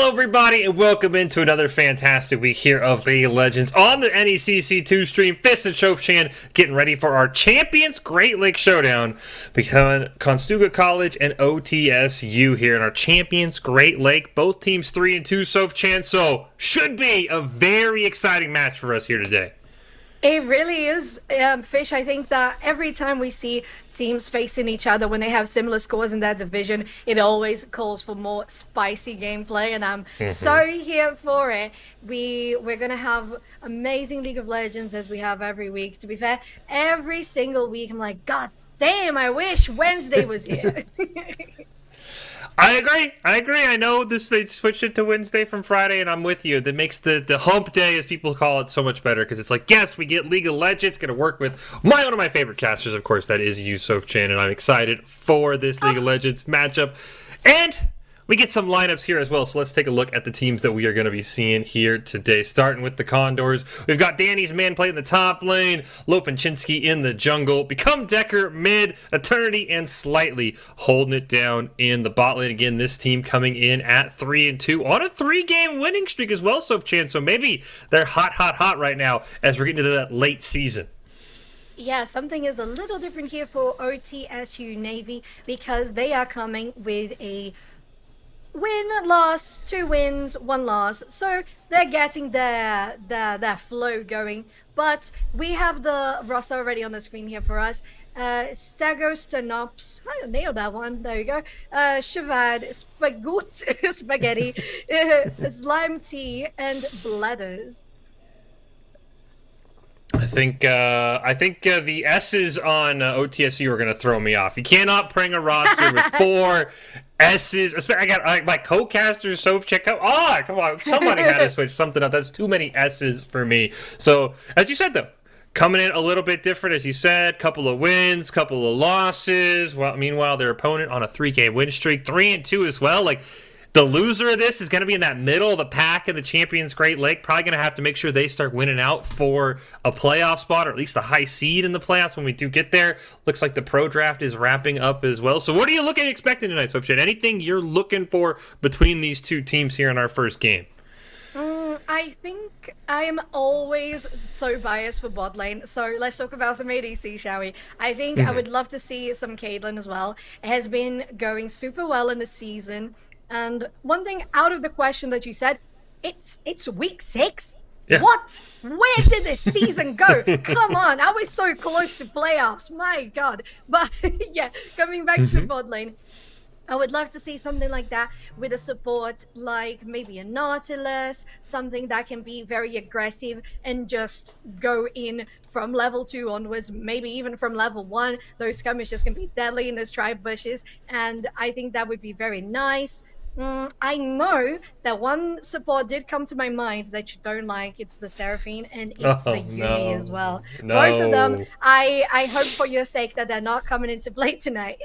Hello everybody and welcome into another fantastic week here of League of Legends on the NECC 2 stream. Fist and Shofchan getting ready for our Champions Great Lake Showdown between Conestoga College and OTSU here in our Champions Great Lake. Both teams 3-2 Shofchan, so should be a very exciting match for us here today. It really is, Fish. I think that every time we see teams facing each other when they have similar scores in that division, it always calls for more spicy gameplay, and I'm so here for it. We're going to have amazing League of Legends as we have every week. To be fair, every single week I'm like, God damn, I wish Wednesday was here. I agree. I know they switched it to Wednesday from Friday, and I'm with you. That makes the hump day, as people call it, so much better, because it's like, yes, we get League of Legends, going to work with one of my favorite casters, of course, that is Shofchan, and I'm excited for this League of Legends matchup. And we get some lineups here as well, so let's take a look at the teams that we are going to be seeing here today. Starting with the Condors, we've got Danny's man playing the top lane, Lopenchinsky in the jungle, Become Decker mid, Eternity and Slightly holding it down in the bot lane. Again, this team coming in at 3-2 on a 3-game winning streak as well, Shofchan, so maybe they're hot right now as we're getting into that late season. Yeah, something is a little different here for OTSU Navy, because they are coming with a win, loss, 2 wins, 1 loss. So they're getting their flow going. But we have the roster already on the screen here for us. Stego, Stenops, I nailed that one, there you go. Shavad, Spaghetti, Slime Tea, and Bladders. I think the S's on OTSU are going to throw me off. You cannot bring a roster with 4 S's. I got my co-casters, Shofchan. Oh, come on. Somebody had to switch something up. That's too many S's for me. So, as you said, though, coming in a little bit different, as you said. Couple of wins, couple of losses. Well, meanwhile, their opponent on a 3-game win streak. 3-2 as well. Like, the loser of this is going to be in that middle of the pack in the Champions Great Lake. Probably going to have to make sure they start winning out for a playoff spot, or at least a high seed in the playoffs when we do get there. Looks like the pro draft is wrapping up as well. So what are you expecting tonight, Shofchan? Anything you're looking for between these two teams here in our first game? I think I am always so biased for bot lane, so let's talk about some ADC, shall we? I think I would love to see some Caitlyn as well. It has been going super well in the season. And one thing out of the question that you said, it's week 6? Yeah. What? Where did this season go? Come on, I was so close to playoffs, my God. But yeah, coming back to bot lane, I would love to see something like that with a support like maybe a Nautilus, something that can be very aggressive and just go in from level 2 onwards, maybe even from level 1. Those skirmishes can be deadly in those tribe bushes, and I think that would be very nice. I know that one support did come to my mind that you don't like. It's the Seraphine, and it's the Yumi as well. Both of them, I hope for your sake that they're not coming into play tonight.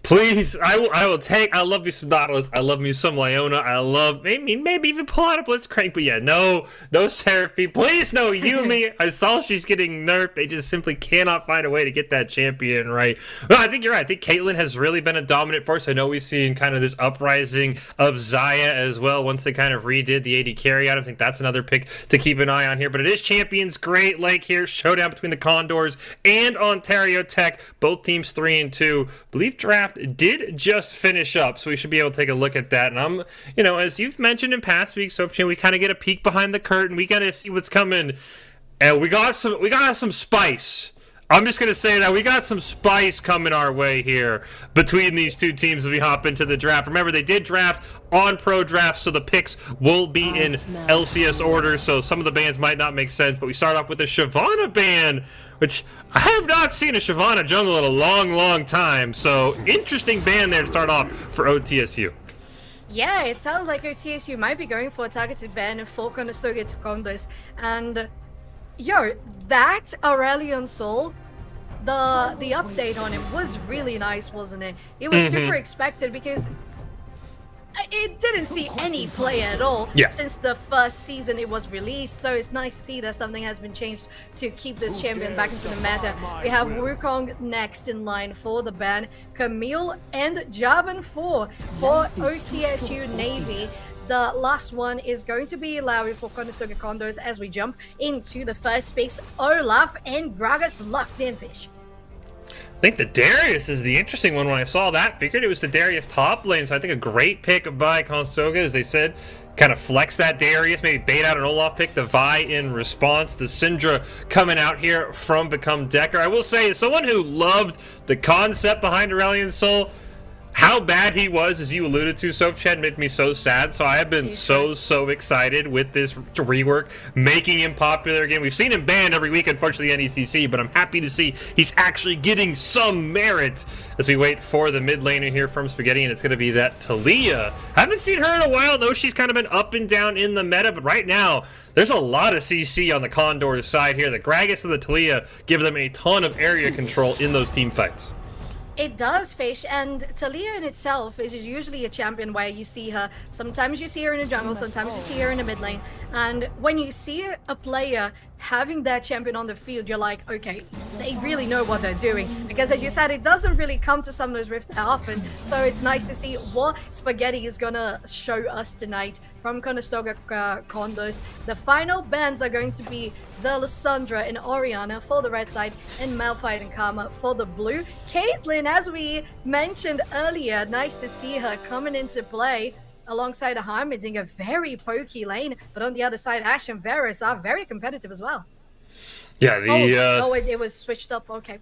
Please, I will take. I love me some Nautilus. I love me some Leona. I love maybe even pull out a Blitzcrank. But yeah, no Seraphine. Please, no Yumi. I saw she's getting nerfed. They just simply cannot find a way to get that champion right. Well, I think you're right. I think Caitlyn has really been a dominant force. I know we've seen kind of this uprising of Xayah as well. Once they kind of redid the AD carry out, I think that's another pick to keep an eye on here. But it is Champions Great Lake here. Showdown between the Condors and Ontario Tech. Both teams 3-2. Believe draft did just finish up, so we should be able to take a look at that. And I'm, as you've mentioned in past weeks, Shofchan, we kind of get a peek behind the curtain. We got to see what's coming, and we got some spice. I'm just gonna say that we got some spice coming our way here between these two teams as we hop into the draft. Remember, they did draft on pro draft, so the picks will be in LCS order, so some of the bans might not make sense, but we start off with the Shyvana ban, which I have not seen a Shyvana jungle in a long time, so interesting ban there to start off for OTSU. Yeah, it sounds like OTSU might be going for a targeted ban for Conestoga to Condors, and yo, that Aurelion Soul, the update on it was really nice, wasn't it? It was super expected because it didn't see any play at all since the first season it was released, so it's nice to see that something has been changed to keep this champion back into the meta. We have Wukong next in line for the ban, Camille and Javan for OTSU Navy. the last one is going to be allowed for Conestoga Condors as we jump into the first picks. Olaf and Gragas locked in, Fish. I think the Darius is the interesting one. When I saw that, figured it was the Darius top lane, so I think a great pick by Conestoga, as they said, kind of flex that Darius, maybe bait out an Olaf pick, the Vi in response. The Syndra coming out here from Become Decker. I will say, as someone who loved the concept behind Aurelion Sol, how bad he was, as you alluded to, Soapchat, made me so sad. So I have been so excited with this rework, making him popular again. We've seen him banned every week, unfortunately, NECC, but I'm happy to see he's actually getting some merit as we wait for the mid laner here from Spaghetti, and it's going to be that Talia. Haven't seen her in a while, though. She's kind of been up and down in the meta, but right now, there's a lot of CC on the Condors side here. The Gragas and the Talia give them a ton of area control in those team fights. It does, Fish, and Talia in itself is usually a champion where you see her, sometimes you see her in the jungle, sometimes you see her in the mid lane, and when you see a player having that champion on the field, you're like, okay, they really know what they're doing, because as you said, it doesn't really come to Summoner's Rift that often, so it's nice to see what Spaghetti is gonna show us tonight from Conestoga Condors. The final bans are going to be the Lissandra and Oriana for the red side, and Malphite and Karma for the blue. Caitlyn, as we mentioned earlier, nice to see her coming into play alongside a Heimerdinger, very pokey lane, but on the other side, Ashe and Varus are very competitive as well. Yeah, it was switched up. Okay.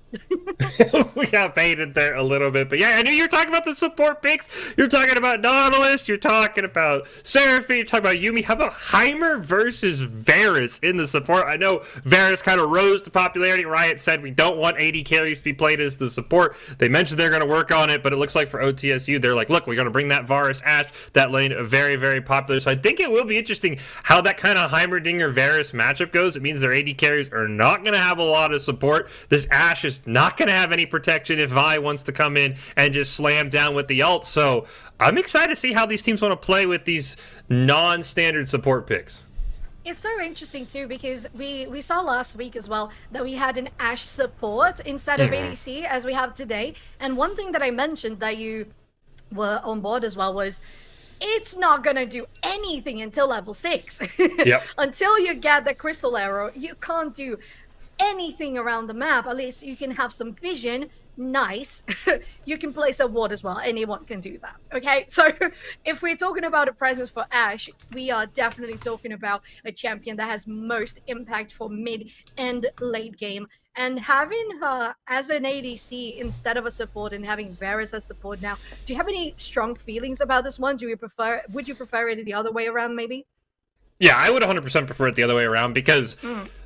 We got baited there a little bit, but yeah, I knew you were talking about the support picks. You're talking about Nautilus. You're talking about Seraphine. You're talking about Yuumi. How about Heimer versus Varus in the support? I know Varus kind of rose to popularity. Riot said we don't want 80 carries to be played as the support. They mentioned they're going to work on it, but it looks like for OTSU, they're like, look, we're going to bring that Varus Ashe, that lane, very, very popular. So I think it will be interesting how that kind of Heimerdinger Varus matchup goes. It means their 80 carries are not going to have a lot of support. This Ashe is not going to have any protection if Vi wants to come in and just slam down with the ult. So I'm excited to see how these teams want to play with these non-standard support picks. It's so interesting too, because we saw last week as well that we had an Ashe support instead of ADC as we have today. And one thing that I mentioned that you were on board as well was it's not going to do anything until level 6. Yep. Until you get the crystal arrow, you can't do anything around the map. At least you can have some vision. Nice. You can place a ward as well. Anyone can do that. Okay, so if we're talking about a presence for Ashe, we are definitely talking about a champion that has most impact for mid and late game. And having her as an ADC instead of a support, and having Varus as support now, do you have any strong feelings about this one? Would you prefer it the other way around, maybe? Yeah, I would 100% prefer it the other way around, because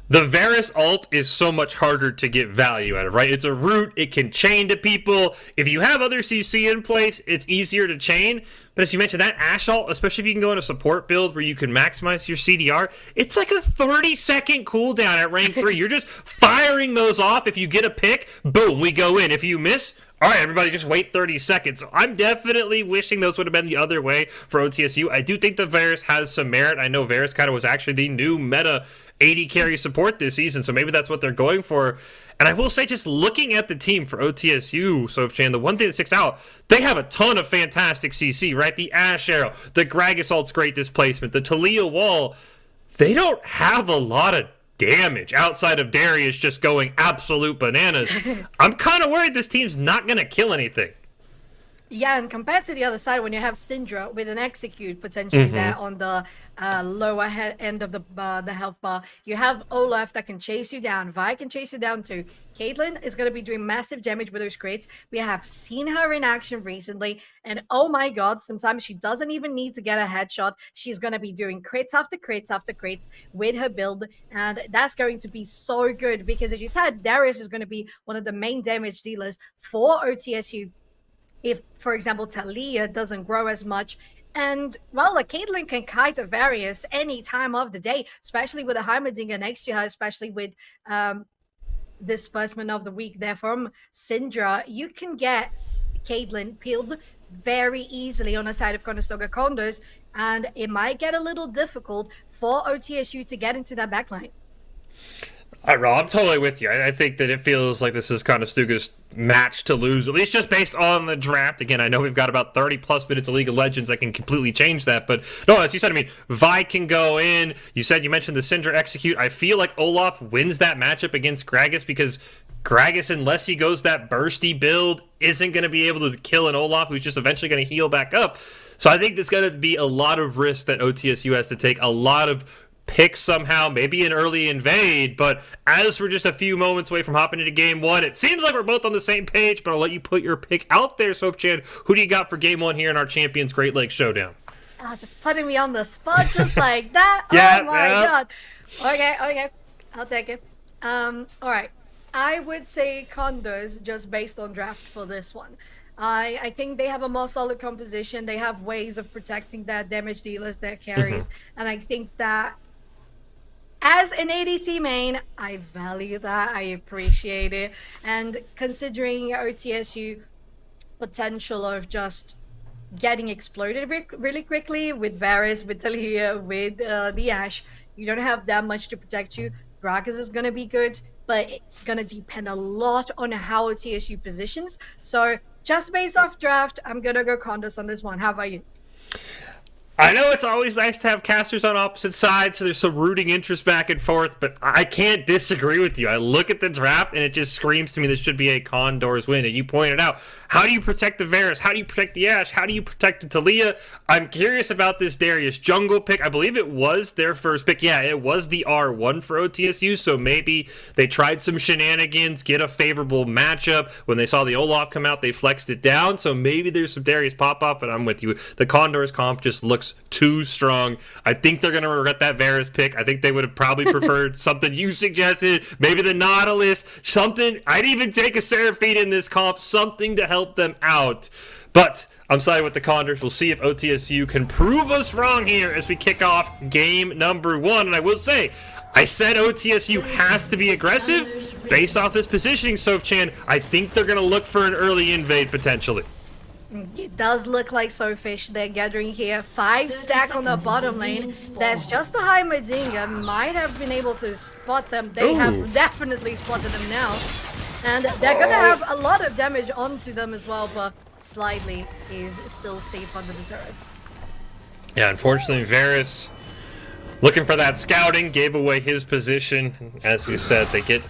the Varus ult is so much harder to get value out of, right? It's a root, it can chain to people. If you have other CC in place, it's easier to chain. But as you mentioned, that Ashe ult, especially if you can go in a support build where you can maximize your CDR, it's like a 30-second cooldown at rank 3. You're just firing those off. If you get a pick, boom, we go in. If you miss, all right, everybody just wait 30 seconds. So I'm definitely wishing those would have been the other way for OTSU. I do think the Varus has some merit. I know Varus kind of was actually the new meta 80 carry support this season, so maybe that's what they're going for. And I will say, just looking at the team for OTSU, Sofchan, the one thing that sticks out, they have a ton of fantastic CC, right? The Ashe Arrow, the Gragas ult's great displacement, the Talia wall. They don't have a lot of damage outside of Darius just going absolute bananas. I'm kind of worried this team's not going to kill anything. Yeah, and compared to the other side, when you have Syndra with an execute potentially there on the lower end of the health bar, you have Olaf that can chase you down. Vi can chase you down too. Caitlyn is going to be doing massive damage with those crits. We have seen her in action recently, and oh my god, sometimes she doesn't even need to get a headshot. She's going to be doing crits after crits after crits with her build, and that's going to be so good because, as you said, Darius is going to be one of the main damage dealers for OTSU. If, for example, Talia doesn't grow as much. And, well, a Caitlyn can kite a Varus any time of the day, especially with a Heimerdinger next to her, especially with disbursement of the week there from Syndra. You can get Caitlyn peeled very easily on the side of Conestoga Condors, and it might get a little difficult for OTSU to get into that backline. All right, Rob, I'm totally with you. I think that it feels like this is Conestoga's match to lose, at least just based on the draft. Again, I know we've got about 30 plus minutes of League of Legends that can completely change that, but no, as you said, I mean, Vi can go in. You mentioned the Syndra execute. I feel like Olaf wins that matchup against Gragas because Gragas, unless he goes that bursty build, isn't going to be able to kill an Olaf who's just eventually going to heal back up. So I think there's going to be a lot of risk that OTSU has to take, a lot of pick somehow, maybe an early invade, but as we're just a few moments away from hopping into game one, it seems like we're both on the same page, but I'll let you put your pick out there, Soph-Chan. Who do you got for game one here in our Champions Great Lakes Showdown? Just putting me on the spot just like that. Yeah, oh my god. Okay. I'll take it. All right. I would say Condors just based on draft for this one. I think they have a more solid composition. They have ways of protecting their damage dealers, their carries, and I think that as an ADC main, I value that. I appreciate it. And considering OTSU potential of just getting exploded really quickly with Varus, with Talia, with the Ashe, you don't have that much to protect you. Gragas is going to be good, but it's going to depend a lot on how OTSU positions. So just based off draft, I'm going to go Condors on this one. How about you? I know it's always nice to have casters on opposite sides, so there's some rooting interest back and forth, but I can't disagree with you. I look at the draft, and it just screams to me this should be a Condors win. And you pointed out, how do you protect the Varus? How do you protect the Ashe? How do you protect the Talia? I'm curious about this Darius jungle pick. I believe it was their first pick. Yeah, it was the R1 for OTSU, so maybe they tried some shenanigans, get a favorable matchup. When they saw the Olaf come out, they flexed it down, so maybe there's some Darius pop-up, but I'm with you. The Condors comp just looks too strong. I think they're going to regret that Varus pick. I think they would have probably preferred something you suggested, maybe the Nautilus, something. I'd even take a Seraphine in this comp, something to help them out. But I'm siding with the Condors. We'll see if OTSU can prove us wrong here as we kick off game number one. And I will say, I said OTSU has to be aggressive based off this positioning, Soph-Chan. I think they're going to look for an early invade potentially. It does look like Sofish. They're gathering here. 5 stack on the bottom lane. There's just a Heimerdinger. Might have been able to spot them. They have definitely spotted them now. And they're going to have a lot of damage onto them as well, but Slightly is still safe under the turret. Yeah, unfortunately, Varus, looking for that scouting, gave away his position. As you said, they get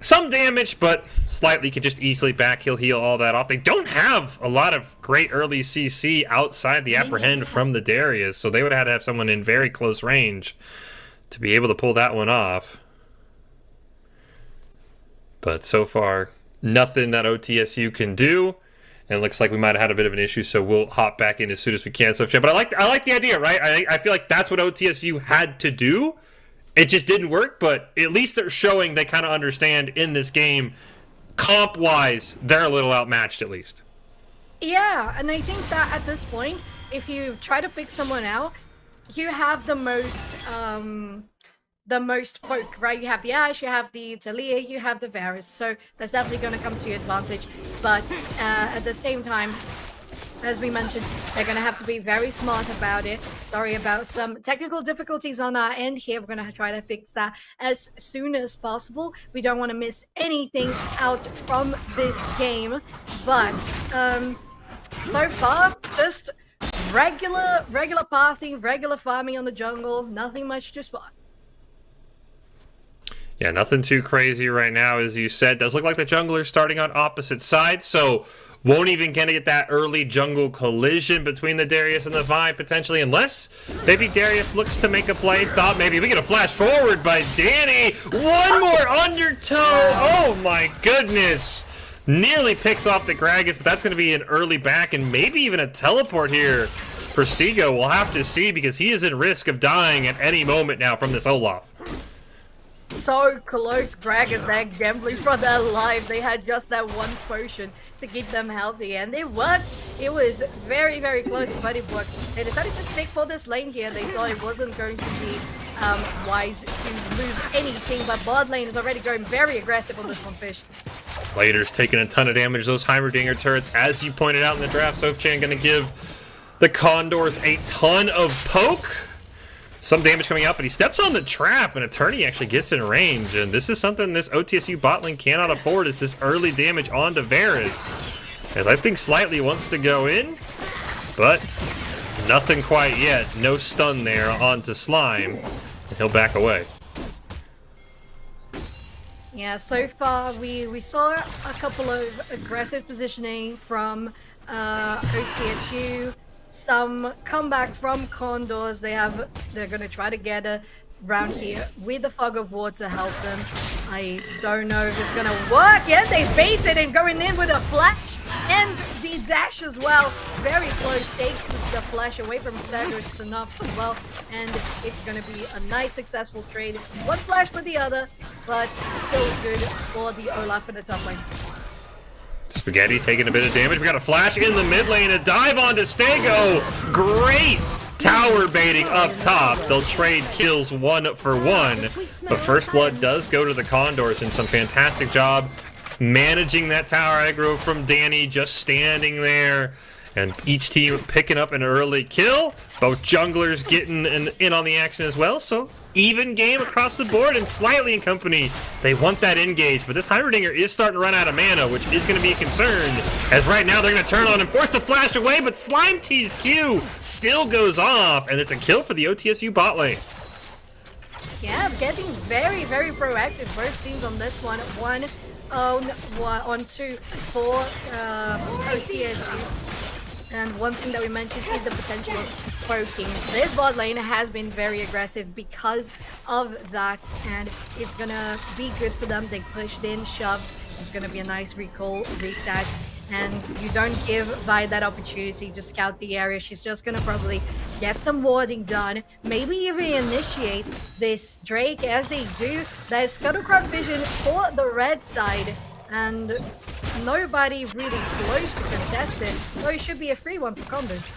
some damage, but Slightly can just easily heal all that off. They don't have a lot of great early CC outside the apprehend from the Darius, so they would have had to have someone in very close range to be able to pull that one off. But so far, nothing that OTSU can do. And it looks like we might have had a bit of an issue, so we'll hop back in as soon as we can. So, but I like the idea, right? I feel like that's what OTSU had to do. It just didn't work, but at least they're showing they kind of understand in this game, comp-wise, they're a little outmatched at least. Yeah, and I think that at this point, if you try to pick someone out, you have the most poke, right? You have the Ashe, you have the Talia, you have the Varus, so that's definitely going to come to your advantage. But at the same time, as we mentioned, they're going to have to be very smart about it. Sorry about some technical difficulties on our end here. We're going to try to fix that as soon as possible. We don't want to miss anything out from this game. But so far, just regular pathing, regular farming on the jungle. Nothing much to spot. Yeah, nothing too crazy right now, as you said. Does look like the jungler's starting on opposite sides, so won't even get that early jungle collision between the Darius and the Vi, potentially, unless maybe Darius looks to make a play. Thought maybe we get a flash forward by Danny. One more undertow. Oh my goodness. Nearly picks off the Gragas, but that's going to be an early back and maybe even a teleport here for Stigo. We'll have to see, because he is at risk of dying at any moment now from this Olaf. So close, Gragas, they're gambling for their life. They had just that one potion to keep them healthy, and it worked. It was very, very close, but it worked. They decided to stick for this lane here. They thought it wasn't going to be wise to lose anything, but bot lane is already going very aggressive on this one, Fish. Later's taking a ton of damage. Those Heimerdinger turrets, as you pointed out in the draft, Soph-Chan going to give the Condors a ton of poke. some damage coming out, but he steps on the trap, and Eternity actually gets in range. And this is something this OTSU bot lane cannot afford, is this early damage onto Varus. As I think Slightly wants to go in, but nothing quite yet. No stun there onto Slime, and he'll back away. Yeah, so far we saw a couple of aggressive positioning from OTSU. Some comeback from Condors. They're gonna try to get around here with the Fog of War to help them. I don't know if it's gonna work. Yeah, they baited and going in with a flash and the dash as well. Very close, takes the flash away from Stagger's enough as well, and it's gonna be a nice successful trade. One flash for the other, but still good for the Olaf in the top lane. Spaghetti taking a bit of damage. We got a flash in the mid lane, a dive onto Stego. Great tower baiting up top. They'll trade kills 1 for 1. But first blood does go to the Condors, and some fantastic job managing that tower aggro from Danny, just standing there. And each team picking up an early kill. Both junglers getting in on the action as well. So even game across the board, and Slightly in company. They want that engage, but this Heimerdinger is starting to run out of mana, which is going to be a concern. As right now they're going to turn on and force the flash away, but Slime T's Q still goes off, and it's a kill for the OTSU bot lane. Yeah, getting very, very proactive. Both teams on this one. One on 2 for OTSU. And one thing that we mentioned is the potential of poking. This bot lane has been very aggressive because of that, and it's gonna be good for them. They pushed in, shoved. It's gonna be a nice recall, reset, and you don't give Vi that opportunity to scout the area. She's just gonna probably get some warding done, maybe even initiate this Drake. As they do, there's Scuttlecraft vision for the red side, and nobody really close to contest it, so it should be a free one for Condors.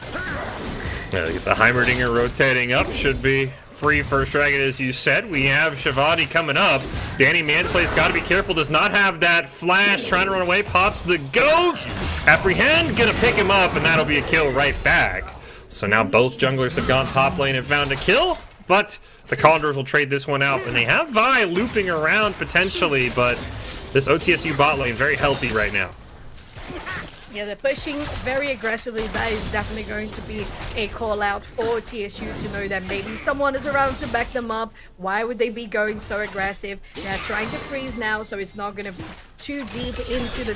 Yeah, the Heimerdinger rotating up should be free first dragon, as you said. We have Shavati coming up. Danny Manplay's got to be careful, does not have that flash, trying to run away, pops the ghost. Apprehend, gonna pick him up, and that'll be a kill right back. So now both junglers have gone top lane and found a kill, but the Condors will trade this one out, and they have Vi looping around potentially, but this OTSU bot lane very healthy right now. Yeah, they're pushing very aggressively. That is definitely going to be a call out for TSU to know that maybe someone is around to back them up. Why would they be going so aggressive? They're trying to freeze now, so it's not going to be too deep into the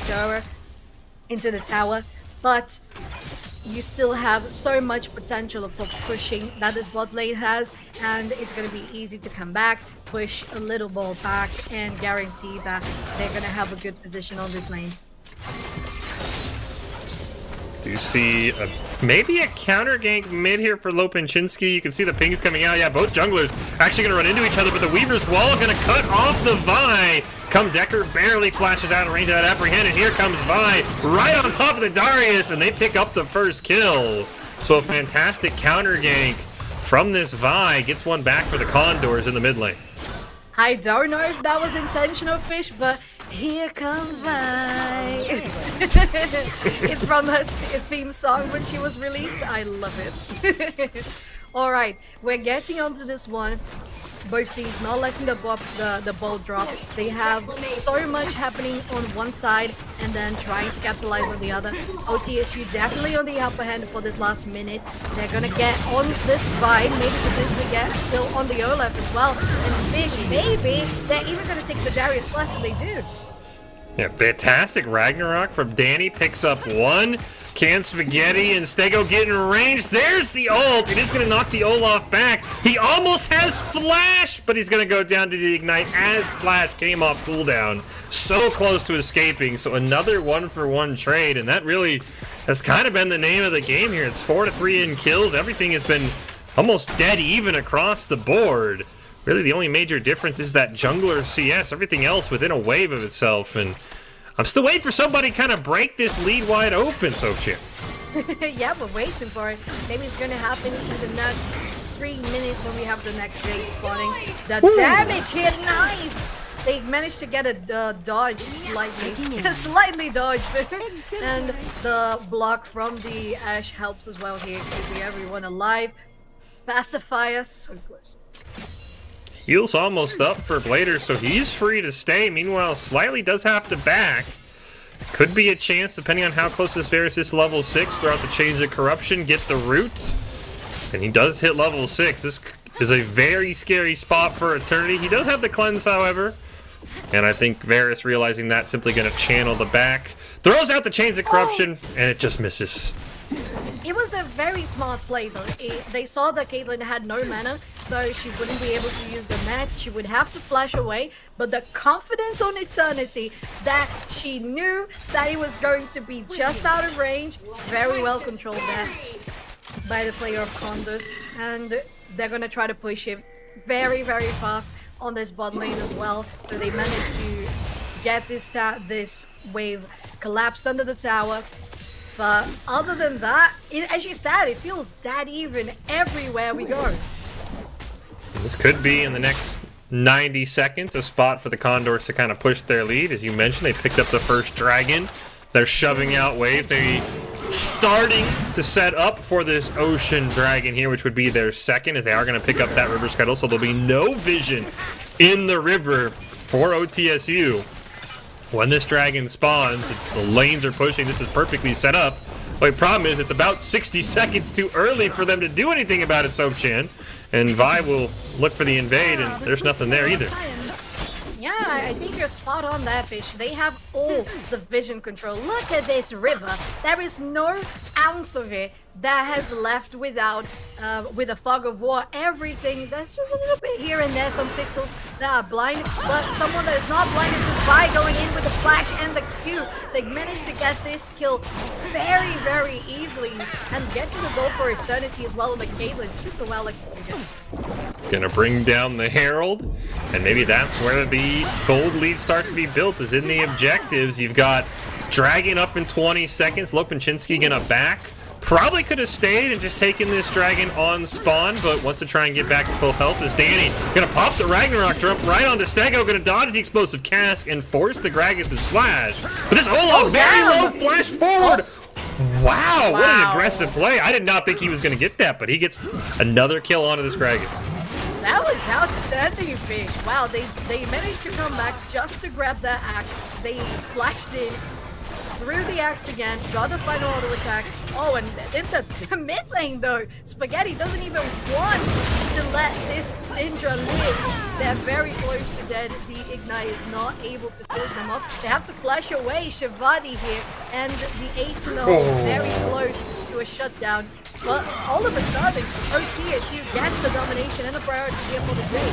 tower. But you still have so much potential for pushing that this bot lane has, and it's going to be easy to come back, push a little ball back, and guarantee that they're going to have a good position on this lane. Do you see maybe a counter gank mid here for Lopinchinsky? You can see the pings coming out. Yeah, both junglers actually going to run into each other, but the Weaver's Wall going to cut off the Vi. Come Decker barely flashes out of range of that Apprehend, and here comes Vi right on top of the Darius, and they pick up the first kill. So a fantastic counter gank from this Vi gets one back for the Condors in the mid lane. I don't know if that was intentional, Fish, but here comes Vi. It's from her theme song when she was released. I love it. All right, we're getting onto this one. Both teams not letting the ball drop. They have so much happening on one side and then trying to capitalize on the other. OTSU definitely on the upper hand for this last minute. They're gonna get on this Vi, maybe potentially get a kill on the Olaf as well. And Fish, maybe they're even gonna take the Darius Plus, and they do. Yeah, fantastic Ragnarok from Danny, picks up one. Can Spaghetti and Stego get in range? There's the ult. It is going to knock the Olaf back. He almost has Flash, but he's going to go down to the Ignite as Flash came off cooldown. So close to escaping. So another 1-for-1 trade, and that really has kind of been the name of the game here. It's 4-3 in kills. Everything has been almost dead even across the board. Really, the only major difference is that jungler CS. Everything else within a wave of itself, and I'm still waiting for somebody to kind of break this lead wide open, Sochip. Yeah, we're waiting for it. Maybe it's going to happen in the next 3 minutes when we have the next Jade spawning. The damage here, nice! They managed to get a dodge slightly dodged. And the block from the Ashe helps as well here, keeping everyone alive. Pacifier, so close. Heal's almost up for Blader, so he's free to stay. Meanwhile, Slightly does have to back. Could be a chance, depending on how close this Varus is to level 6, throughout the Chains of Corruption, get the root. And he does hit level 6. This is a very scary spot for Eternity. He does have the cleanse, however. And I think Varus, realizing that, simply going to channel the back. Throws out the Chains of Corruption, and it just misses. It was a very smart play, though. They saw that Caitlyn had no mana, so she wouldn't be able to use the nets. She would have to flash away. But the confidence on Eternity that she knew that it was going to be just out of range, very well controlled there by the player of Condors. And they're going to try to push it very, very fast on this bot lane as well. So they managed to get this wave collapsed under the tower. But other than that, as you said, it feels dead even everywhere we go. This could be, in the next 90 seconds, a spot for the Condors to kind of push their lead. As you mentioned, they picked up the first dragon. They're shoving out wave. They starting to set up for this ocean dragon here, which would be their second, as they are going to pick up that river scuttle. So there'll be no vision in the river for OTSU. When this dragon spawns, the lanes are pushing. This is perfectly set up. But the problem is, it's about 60 seconds too early for them to do anything about it, Sopchan. And Vi will look for the invade, and there's nothing there either. Yeah, I think you're spot on there, Fish. They have all the vision control. Look at this river. There is no ounce of it that has left without, with a fog of war. Everything, there's just a little bit here and there, some pixels that are blind, but someone that is not blind is just by going in with the flash and the Q. They managed to get this kill very, very easily and getting the goal for Eternity as well on the Caitlyn. Super well executed. Gonna bring down the Herald, and maybe that's where the gold lead starts to be built, is in the objectives. You've got Dragon up in 20 seconds. Lopinchinsky gonna back. Probably could have stayed and just taken this dragon on spawn, but wants to try and get back to full health is Danny. Gonna pop the Ragnarok jump right onto Stego, gonna dodge the explosive cask and force the Gragas' flash. But this Olaf very low flash forward. Wow, what an aggressive play. I did not think he was gonna get that, but he gets another kill onto this Gragas. That was outstanding, Fish. Wow, they managed to come back just to grab that axe. They flashed in, threw the axe again, got the final auto attack. Oh, and in the mid lane though, Spaghetti doesn't even want to let this Syndra live. They're very close to dead. The Ignite is not able to finish them off. They have to flash away Shavadi here, and the Ace in the hole very close to a shutdown. But all of a sudden, OTSU gets the domination and a priority here for the day.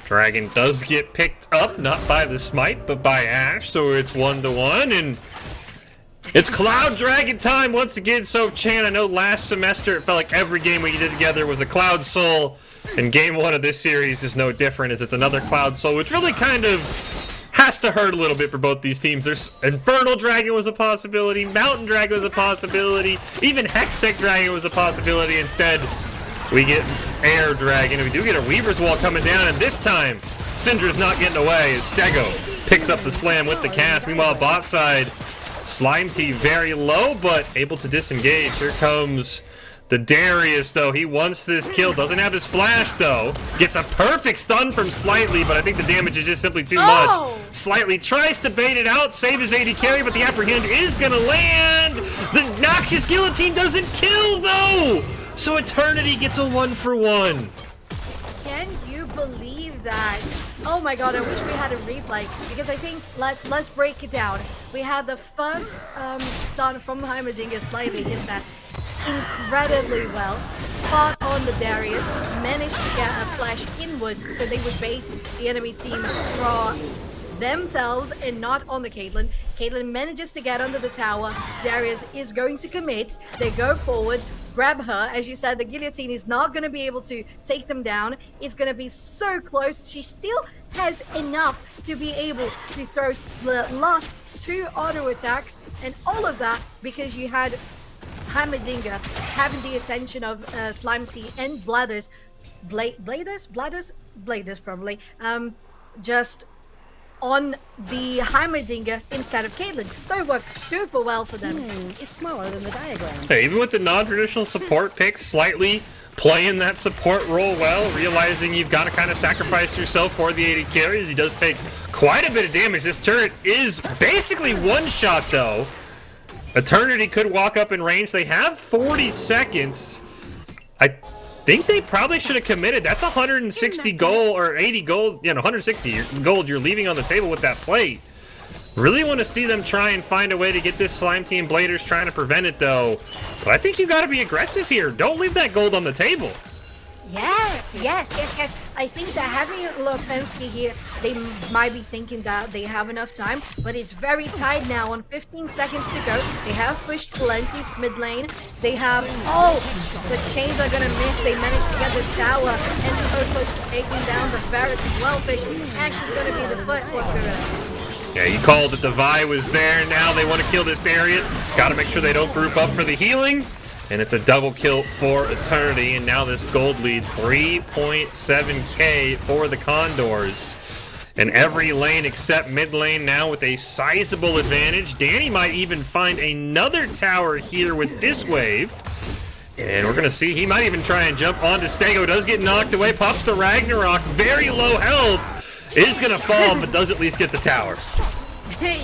Dragon does get picked up, not by the smite, but by Ashe, so it's 1-1, and it's Cloud Dragon time once again. Sopchan, I know last semester it felt like every game we did together was a Cloud Soul, and game 1 of this series is no different, as it's another Cloud Soul, which really kind of has to hurt a little bit for both these teams. There's Infernal Dragon was a possibility, Mountain Dragon was a possibility, even Hextech Dragon was a possibility. Instead, we get Air Dragon, and we do get a Weaver's Wall coming down, and this time, Syndra's not getting away as Stego picks up the slam with the cast. Meanwhile, bot side, Slime Tea very low, but able to disengage. Here comes the Darius, though. He wants this kill, doesn't have his flash, though. Gets a perfect stun from Slightly, but I think the damage is just simply too much. Slightly tries to bait it out, save his AD carry, but the apprehend is gonna land. The Noxious Guillotine doesn't kill, though! So Eternity gets a 1-for-1. Can you believe that? Oh my god, I wish we had a replay, because I think, let's break it down. We had the first stun from Heimerdinger Slightly hit that incredibly well. Fought on the Darius, managed to get a flash inwards, so they would bait the enemy team for themselves and not on the Caitlyn. Caitlyn manages to get under the tower. Darius is going to commit. They go forward, grab her. As you said, the guillotine is not going to be able to take them down. It's going to be so close. She still has enough to be able to throw the last 2 auto attacks, and all of that because you had Heimerdinger having the attention of Slime Tea and Bladders. Bladders probably. Just on the Heimerdinger instead of Caitlyn. So it worked super well for them. It's smaller than the diagram. Hey, even with the non-traditional support pick, slightly playing that support role well, realizing you've got to kind of sacrifice yourself for the 80 carries. He does take quite a bit of damage. This turret is basically one shot, though. Eternity could walk up in range. They have 40 seconds. I think they probably should have committed. That's 160 gold or 80 gold. 160 gold you're leaving on the table with that plate. Really want to see them try and find a way to get this Slime Team Bladers trying to prevent it, though. But I think you got to be aggressive here. Don't leave that gold on the table. Yes. I think that having Lopensky here, they might be thinking that they have enough time, but it's very tight now on 15 seconds to go. They have pushed plenty mid lane. They have, the chains are gonna miss. They managed to get the tower and so close to taking down the Varus as well. Fish, and she's gonna be the first one to Yeah, you called that the Vi was there. Now they want to kill this Darius. Got to make sure they don't group up for the healing. And it's a double kill for Eternity. And now this gold lead, 3.7k for the Condors. And every lane except mid lane now with a sizable advantage. Danny might even find another tower here with this wave. And we're going to see, he might even try and jump onto Stego. Does get knocked away, pops the Ragnarok. Very low health. Is going to fall, but does at least get the tower.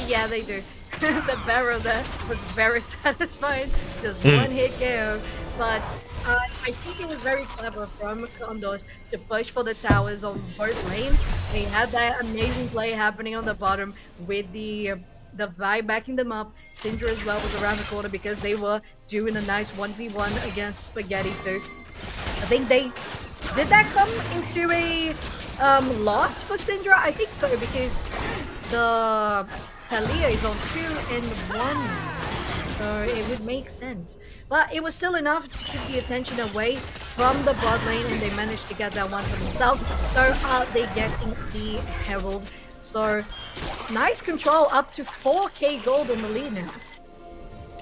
Yeah, they do. The barrel there was very satisfying. Just one hit KO. But I think it was very clever from Condors to push for the towers on both lanes. They had that amazing play happening on the bottom with the Vi backing them up. Syndra as well was around the corner because they were doing a nice 1v1 against Spaghetti too. I think they... Did that come into a loss for Syndra? I think so, because the Talia is on 2 and 1. So it would make sense. But it was still enough to keep the attention away from the bot lane, and they managed to get that one for themselves. So are they getting the Herald? So nice control, up to 4k gold on the lead now.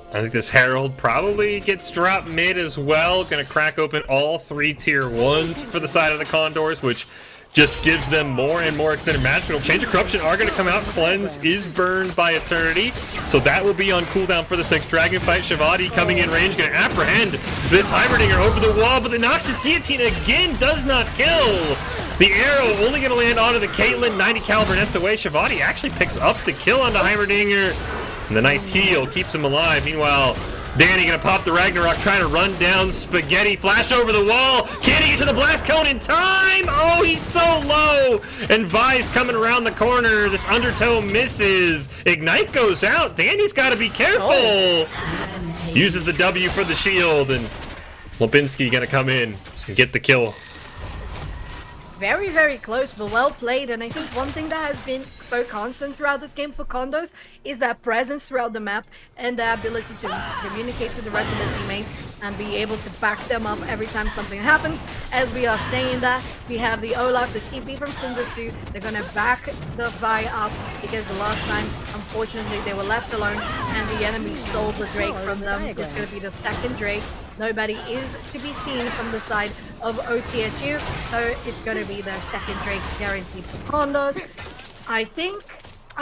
I think this Herald probably gets dropped mid as well. Gonna crack open all 3 tier 1s for the side of the Condors, which just gives them more and more extended match. But Change of Corruption are going to come out. Cleanse is burned by Eternity, so that will be on cooldown for the 6th Dragon Fight. Shivadi coming in range, going to apprehend this Heimerdinger over the wall, but the Noxious Guillotine again does not kill. The arrow only going to land onto the Caitlyn. 90 caliber nets away. Shivadi actually picks up the kill onto Heimerdinger. And the nice heal keeps him alive. Meanwhile, Danny gonna pop the Ragnarok, trying to run down Spaghetti. Flash over the wall. Can he get to the blast cone in time? Oh, he's so low. And Vi's coming around the corner. This undertow misses. Ignite goes out. Danny's got to be careful. Uses the W for the shield, and Lipinski gonna come in and get the kill. Very, very close, but well played. And I think one thing that has been so constant throughout this game for Condors is that presence throughout the map and the ability to communicate to the rest of the teammates and be able to back them up every time something happens. As we are saying that, we have the Olaf, the TP from Syndra 2. They're going to back the Vi up because the last time, unfortunately, they were left alone and the enemy stole the Drake from them. It's going to be the 2nd Drake. Nobody is to be seen from the side of OTSU, so it's going to be the 2nd Drake guaranteed for Condors. I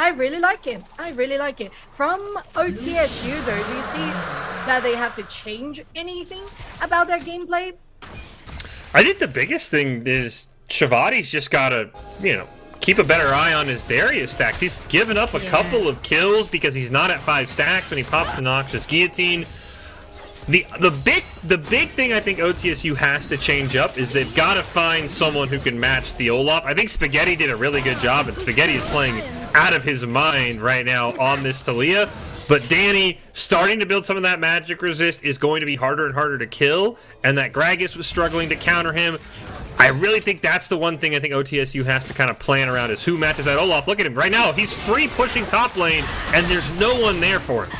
really like it. I really like it. From OTSU, though, do you see that they have to change anything about their gameplay? I think the biggest thing is Shivadi's just got to, keep a better eye on his Darius stacks. He's given up a couple of kills because he's not at 5 stacks when he pops the Noxious Guillotine. The big thing I think OTSU has to change up is they've got to find someone who can match the Olaf. I think Spaghetti did a really good job, and Spaghetti is playing out of his mind right now on this Talia. But Danny, starting to build some of that magic resist, is going to be harder and harder to kill, and that Gragas was struggling to counter him. I really think that's the one thing I think OTSU has to kind of plan around is who matches that Olaf. Look at him right now. He's free pushing top lane, and there's no one there for him.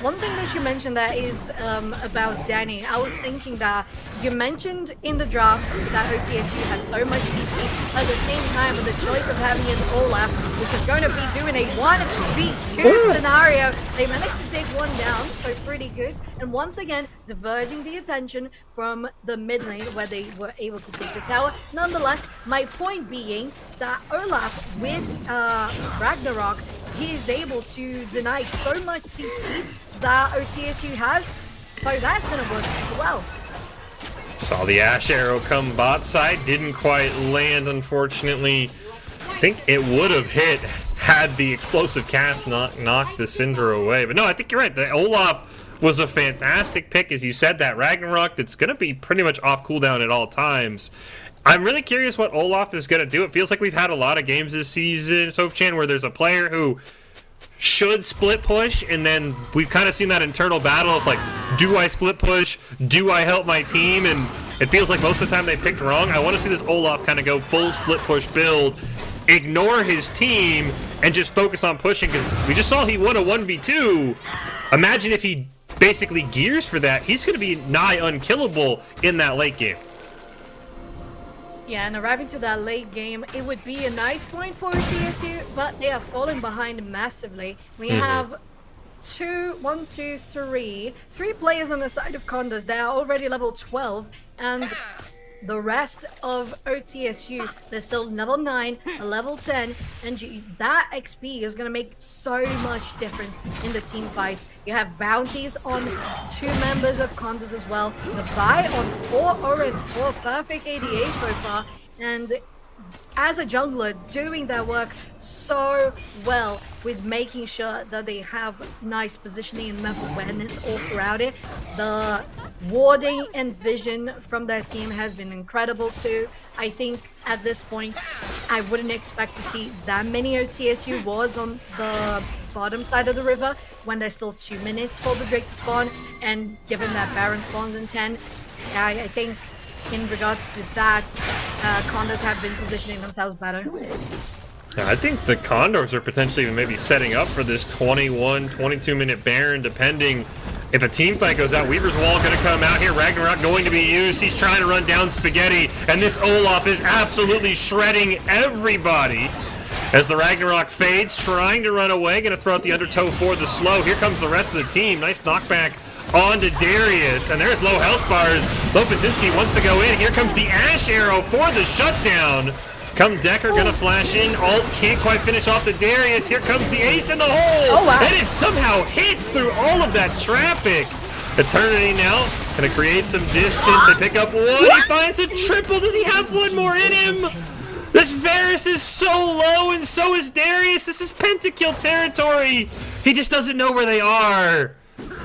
One thing that you mentioned there is about Danny. I was thinking that you mentioned in the draft that OTSU had so much CC. At the same time, with the choice of having an Olaf, which is going to be doing a 1v2 scenario, they managed to take one down, so pretty good. And once again, diverging the attention from the mid lane where they were able to take the tower. Nonetheless, my point being that Olaf with Ragnarok, he is able to deny so much CC that OTSU has, so that's going to work super well. Saw the Ash Arrow come bot side, didn't quite land, unfortunately. I think it would have hit had the explosive cast not knocked the Syndra away. But no, I think you're right. The Olaf was a fantastic pick, as you said. That Ragnarok that's going to be pretty much off cooldown at all times. I'm really curious what Olaf is going to do. It feels like we've had a lot of games this season, Sofchan, where there's a player who should split push, and then we've kind of seen that internal battle of like, do I split push? Do I help my team? And it feels like most of the time they picked wrong. I want to see this Olaf kind of go full split push build, ignore his team, and just focus on pushing, because we just saw he won a 1v2. Imagine if he basically gears for that. He's going to be nigh unkillable in that late game. Yeah, and arriving to that late game, it would be a nice point for OTSU, but they are falling behind massively. We have three players on the side of Condors. They are already level 12, and the rest of OTSU, they're still level 9, a level 10, and that XP is going to make so much difference in the team fights. You have bounties on 2 members of Condors as well, the buy on 4 Orin, 4 perfect ADA so far, and as a jungler, doing their work so well with making sure that they have nice positioning and map awareness all throughout it. The warding and vision from their team has been incredible too. I think at this point, I wouldn't expect to see that many OTSU wards on the bottom side of the river when there's still 2 minutes for the Drake to spawn, and given that Baron spawns in 10, I think in regards to that, Condors have been positioning themselves better. Yeah, I think the Condors are potentially even maybe setting up for this 21, 22-minute Baron, depending. If a team fight goes out, Weaver's Wall going to come out here. Ragnarok going to be used. He's trying to run down Spaghetti, and this Olaf is absolutely shredding everybody. As the Ragnarok fades, trying to run away, going to throw out the undertow for the slow. Here comes the rest of the team. Nice knockback onto Darius, and there's low health bars. Lopatinski wants to go in. Here comes the Ash Arrow for the shutdown. Come Decker, gonna flash in. Alt can't quite finish off the Darius. Here comes the ace in the hole. Oh, wow. And it somehow hits through all of that traffic. Eternity now gonna create some distance. They pick up one. He finds a triple. Does he have one more in him? This Varus is so low, and so is Darius. This is pentakill territory. He just doesn't know where they are.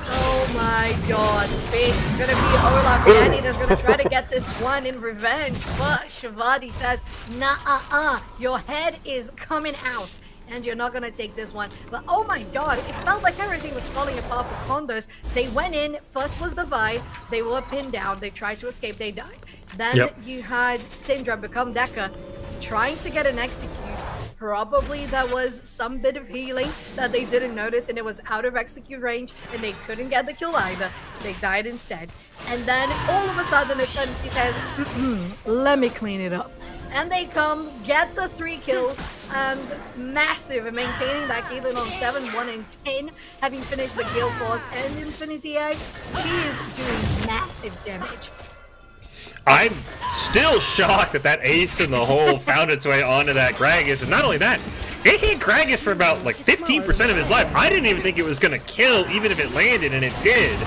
Oh my god, Fish is gonna be Olaf Danny that's gonna try to get this one in revenge, but Shavadi says, nah, your head is coming out, and you're not gonna take this one. But oh my god, it felt like everything was falling apart for Condors. They went in, first was the Vibe, they were pinned down, they tried to escape, they died. Then you had Syndra become Decker, trying to get an execute. Probably that was some bit of healing that they didn't notice, and it was out of execute range, and they couldn't get the kill either. They died instead. And then all of a sudden Eternity says, let me clean it up. And they come, get the 3 kills, and massive, and maintaining that Caitlyn on 7, 1 and 10, having finished the Gale Force and Infinity Eye. She is doing massive damage. I'm still shocked that that ace in the hole found its way onto that Gragas, and not only that, it hit Gragas for about like 15% of his life. I didn't even think it was going to kill, even if it landed, and it did.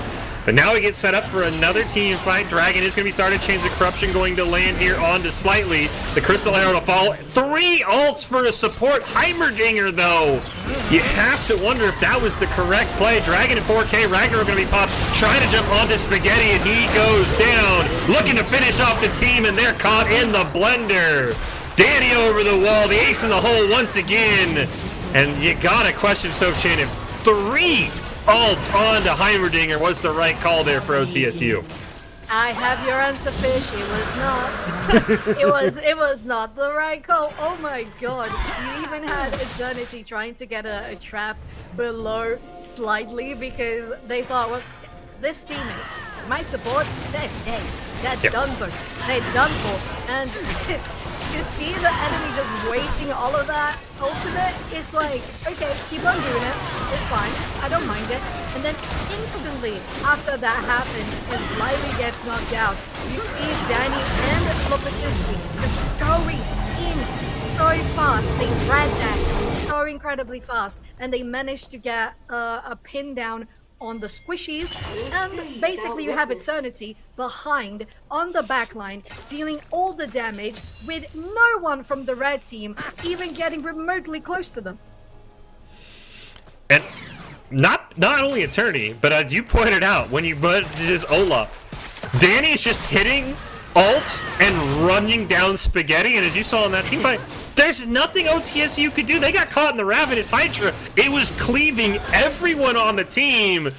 But now we get set up for another team fight. Dragon is going to be started. Chains of Corruption going to land here onto Slightly. The Crystal Arrow to fall. 3 ults for a support Heimerdinger, though. You have to wonder if that was the correct play. Dragon at 4K. Ragnarok going to be popped. Trying to jump onto Spaghetti, and he goes down. Looking to finish off the team, and they're caught in the blender. Danny over the wall. The ace in the hole once again. And you got to question Sofchan if 3 ults onto Heimerdinger was the right call there for OTSU. I have your answer, Fish. It was not. it was not the right call. Oh my god. You even had Eternity trying to get a trap below slightly because they thought, well, this teammate, my support, they're dead. They're done for. They're done for. And you see the enemy just wasting all of that ultimate, it's like, okay, keep on doing it. It's fine. I don't mind it. And then instantly after that happens, as Lively gets knocked out, you see Danny and Lopasinski just going in so fast. They ran that so incredibly fast, and they managed to get a pin down on the squishies, and basically you have Eternity behind on the backline dealing all the damage with no one from the red team even getting remotely close to them. And not only Eternity, but as you pointed out when you just Olaf, Danny is just hitting ult and running down Spaghetti, and as you saw in that team fight, there's nothing OTSU could do. They got caught in the Ravenous Hydra. It was cleaving everyone on the team.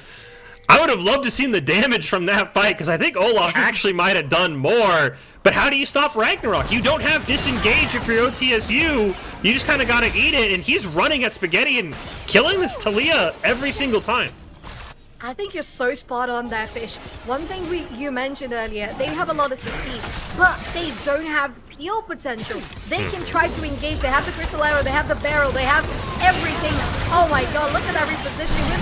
I would have loved to see the damage from that fight, because I think Olaf actually might have done more. But how do you stop Ragnarok? You don't have disengage if you're OTSU. You just kind of got to eat it, and he's running at Spaghetti and killing this Talia every single time. I think you're so spot on there, Fish. One thing you mentioned earlier, they have a lot of CC, but they don't have peel potential. They can try to engage. They have the crystal arrow, they have the barrel, they have everything. Oh my god, look at that repositioning with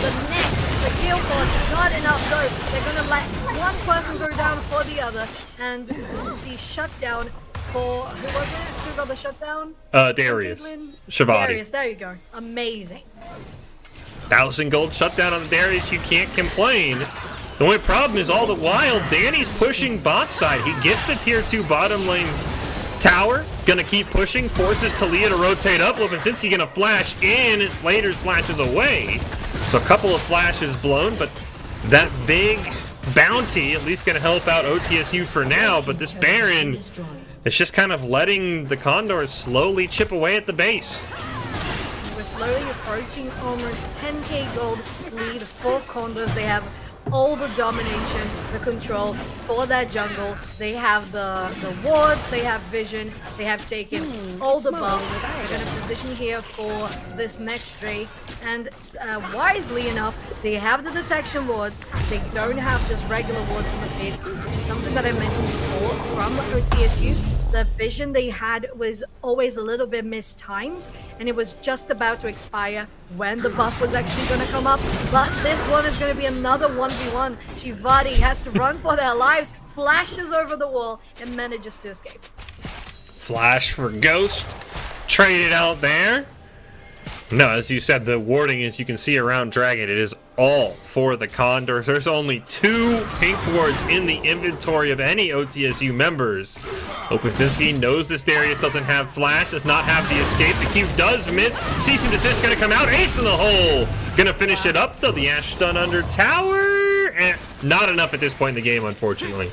the neck, the kill pod. Not enough though. They're gonna let one person go down for the other, and the shutdown for who was it? Who got the shutdown? Darius. Shivadi. Darius, there you go. Amazing. 1,000 gold shutdown on the Darius, you can't complain. The only problem is all the while, Danny's pushing bot side. He gets the tier 2 bottom lane tower, gonna keep pushing, forces Talia to rotate up. Lopinsinski gonna flash in as Bladers flashes away. So a couple of flashes blown, but that big bounty at least gonna help out OTSU for now, but this Baron is just kind of letting the Condors slowly chip away at the base. We're slowly approaching almost 10k gold lead for Condors. They have all the domination, the control for that jungle. They have the wards, they have vision, they have taken all the buffs. They're going to position here for this next Drake. And wisely enough, they have the detection wards. They don't have just regular wards in the pit, which is something that I mentioned before from OTSU. The vision they had was always a little bit mistimed, and it was just about to expire when the buff was actually going to come up. But this one is going to be another 1v1. Shivadi has to run for their lives, flashes over the wall, and manages to escape. Flash for Ghost, traded out there. No, as you said, the warding, as you can see around Dragon, it is all for the Condors. There's only 2 pink wards in the inventory of any OTSU members. Lopinsinski knows this Darius doesn't have flash, does not have the escape. The Q does miss. Cease and desist gonna come out. Ace in the hole. Gonna finish it up though. The Ash stun under tower. Not enough at this point in the game, unfortunately.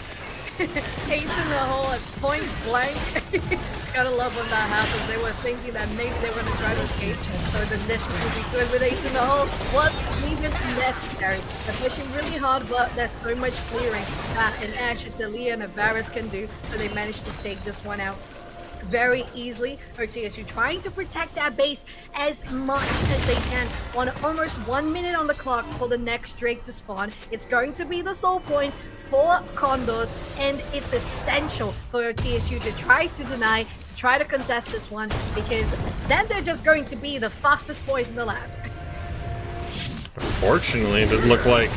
Ace in the hole at point blank. Gotta love when that happens. They were thinking that maybe they were gonna try to escape, so the distance would be good with Ace in the hole. Wasn't even necessary. They're pushing really hard, but there's so much clearing that an Ash, a Talia, and a Varus can do, so they managed to take this one out very easily. OTSU trying to protect that base as much as they can on almost 1 minute on the clock for the next Drake to spawn. It's going to be the soul point for Condors, and it's essential for OTSU to try to deny, to try to contest this one, because then they're just going to be the fastest boys in the land. Unfortunately, it doesn't look like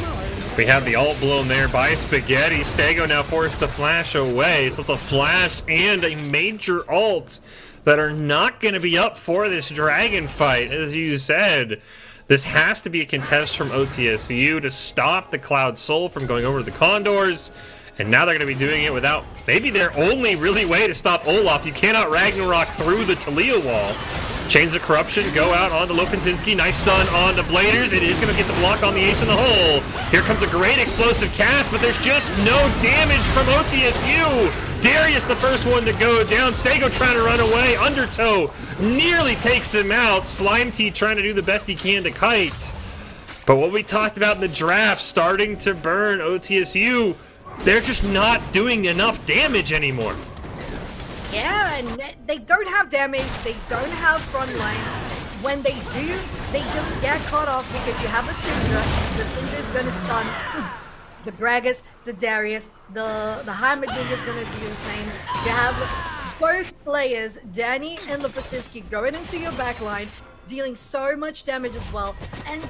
we have the ult blown there by Spaghetti. Stego now forced to flash away. So it's a flash and a major ult that are not going to be up for this dragon fight. As you said, this has to be a contest from OTSU to stop the Cloud Soul from going over to the Condors. And now they're going to be doing it without maybe their only really way to stop Olaf. You cannot Ragnarok through the Talia wall. Chains of Corruption go out onto Lopinsinski. Nice stun on the Bladers. It is going to get the block on the Ace in the hole. Here comes a great explosive cast, but there's just no damage from OTSU. Darius the first one to go down. Stego trying to run away. Undertow nearly takes him out. Slime Tea trying to do the best he can to kite. But what we talked about in the draft, starting to burn OTSU, they're just not doing enough damage anymore. Yeah, and they don't have damage, they don't have front line. When they do, they just get caught off because you have a Syndra. The Syndra is going to stun the Gragas, the Darius, the Heimerdinger is going to do the same. You have both players, Danny and Lopasiski, going into your backline, dealing so much damage as well. And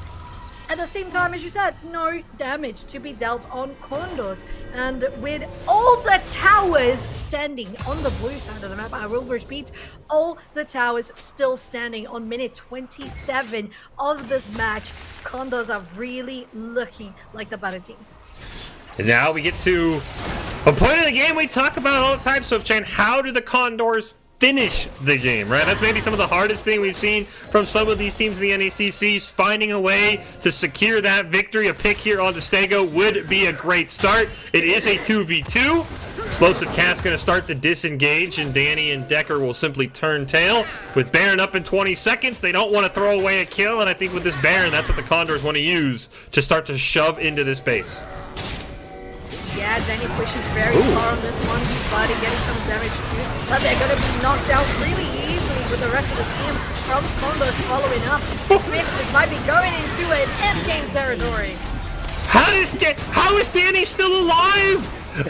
at the same time, as you said, no damage to be dealt on Condors. And with all the towers standing on the blue side of the map, I will repeat, all the towers still standing on minute 27 of this match, Condors are really looking like the better team. And now we get to a point in the game we talk about all the time, so Chan, how do the Condors finish the game, right? That's maybe some of the hardest thing we've seen from some of these teams in the NECC, finding a way to secure that victory. A pick here on Conestoga would be a great start. It is a 2v2. Explosive Cat's going to start the disengage, and Danny and Decker will simply turn tail. With Baron up in 20 seconds, they don't want to throw away a kill, and I think with this Baron, that's what the Condors want to use to start to shove into this base. Yeah, Danny pushes very far on this one, but getting some damage too. But they're going to be knocked out really easily with the rest of the team from Condors following up. This might be going into an endgame territory. How is Danny still alive?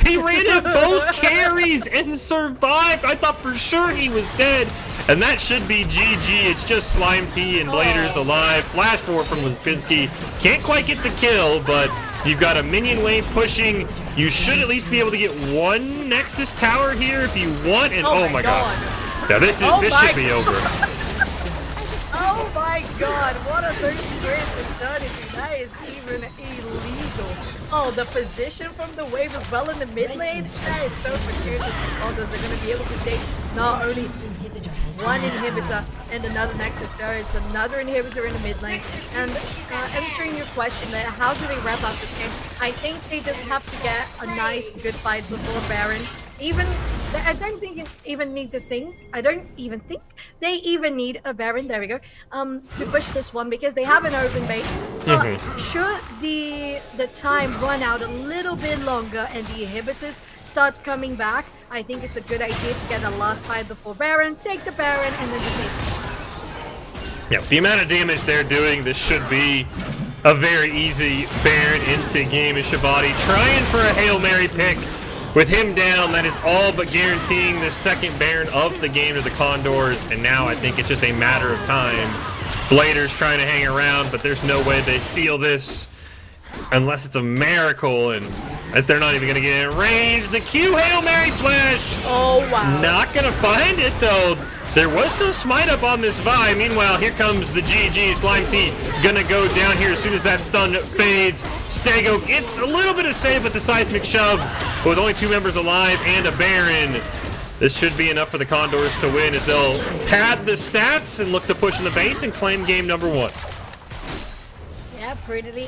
He ran in both carries and survived. I thought for sure he was dead. And that should be GG. It's just Slime T and Bladers alive. Flash forward from Lipinski. Can't quite get the kill, but you've got a minion wave pushing. You should at least be able to get one Nexus tower here if you want. And oh my god. Now this should be over. Oh my god, what a 30 grand eternity. That is even illegal. Oh, the position from the wave as well in the mid lane. That is so fortuitous for Condors. They're going to be able to take not only one inhibitor and another Nexus tower, it's another inhibitor in the mid lane. And answering your question there, how do they wrap up this game? I think they just have to get a nice, good fight before Baron. I don't think you even need to think. I don't even think they even need a Baron. There we go. To push this one because they have an open base. But should the time run out a little bit longer and the inhibitors start coming back, I think it's a good idea to get a last fight before Baron, take the Baron, and then just face. Yeah, the amount of damage they're doing, this should be a very easy Baron into game. Is Shabati trying for a Hail Mary pick? With him down, that is all but guaranteeing the second Baron of the game to the Condors, and now I think it's just a matter of time. Bladers trying to hang around, but there's no way they steal this unless it's a miracle, and if they're not even going to get in range. The Q Hail Mary flash! Oh, wow. Not going to find it, though. There was no smite up on this Vi. Meanwhile, here comes the GG. Slime T gonna go down here as soon as that stun fades. Stego gets a little bit of save with the seismic shove, but with only 2 members alive and a Baron, this should be enough for the Condors to win as they'll pad the stats and look to push in the base and claim game number 1. Yeah, pretty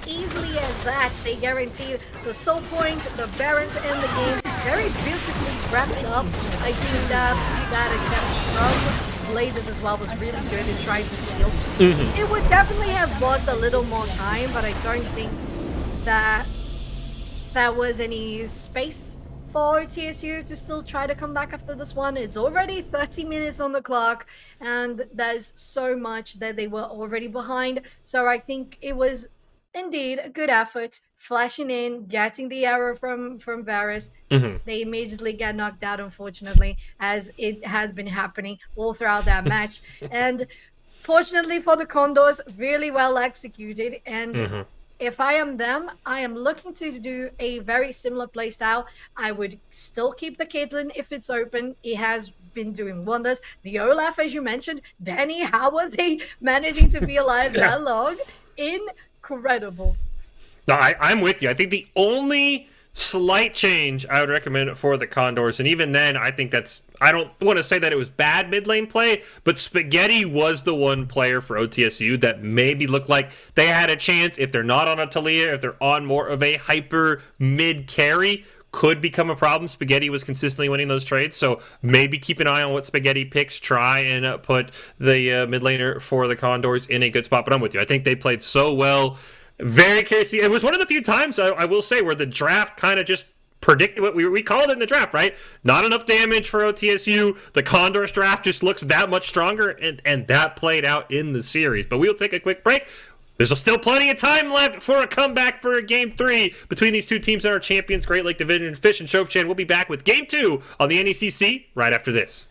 easily as that. They guarantee the soul point, the Barons, and the game. Very beautifully wrapped up. I think that attempt from Bladers as well was really good in trying to steal. It would definitely have bought a little more time, but I don't think that there was any space for OTSU to still try to come back after this one. It's already 30 minutes on the clock, and there's so much that they were already behind. So I think it was indeed a good effort, flashing in, getting the arrow from Varus. They immediately get knocked out, unfortunately, as it has been happening all throughout that match. And fortunately for the Condors, really well executed. And if I am them, I am looking to do a very similar playstyle. I would still keep the Caitlyn if it's open. It has been doing wonders. The Olaf, as you mentioned, Danny, how are they managing to be alive that long? Incredible. No, I'm with you. I think the only slight change I would recommend for the Condors, and even then, I think I don't want to say that it was bad mid lane play, but Spaghetti was the one player for OTSU that maybe looked like they had a chance if they're not on a Talia, if they're on more of a hyper mid carry. could become a problem. Spaghetti was consistently winning those trades, so maybe keep an eye on what Spaghetti picks. Try and put the mid laner for the Condors in a good spot. But I'm with you. I think they played so well. Very curious. It was one of the few times, I will say, where the draft kind of just predicted what we called it in the draft, right? Not enough damage for OTSU. The Condors draft just looks that much stronger, and that played out in the series. But we'll take a quick break. There's still plenty of time left for a comeback for Game 3 between these two teams that are champions, Great Lake Division. Fish and Shove-Chan will be back with Game 2 on the NECC right after this.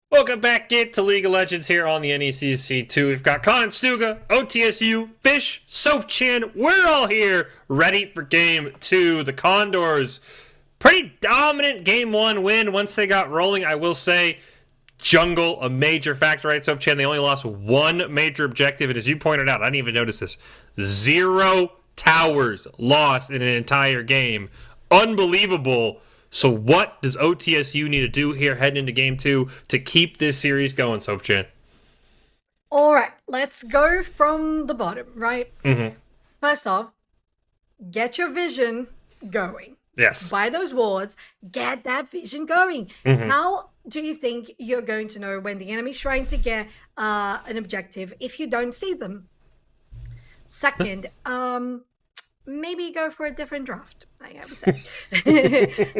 Welcome back into League of Legends here on the NECC 2. We've got Conestoga, OTSU, Fish, Sofchan. We're all here ready for Game 2. The Condors, pretty dominant Game 1 win once they got rolling. I will say, jungle, a major factor, right, Sofchan? They only lost one major objective, and as you pointed out, I didn't even notice this. 0 towers lost in an entire game. Unbelievable. So what does OTSU need to do here heading into Game 2 to keep this series going, Sofchan? All right, let's go from the bottom, right? Mm-hmm. First off, get your vision going. Yes. Buy those wards, get that vision going. Mm-hmm. How do you think you're going to know when the enemy's trying to get an objective if you don't see them? Second, maybe go for a different draft, I would say.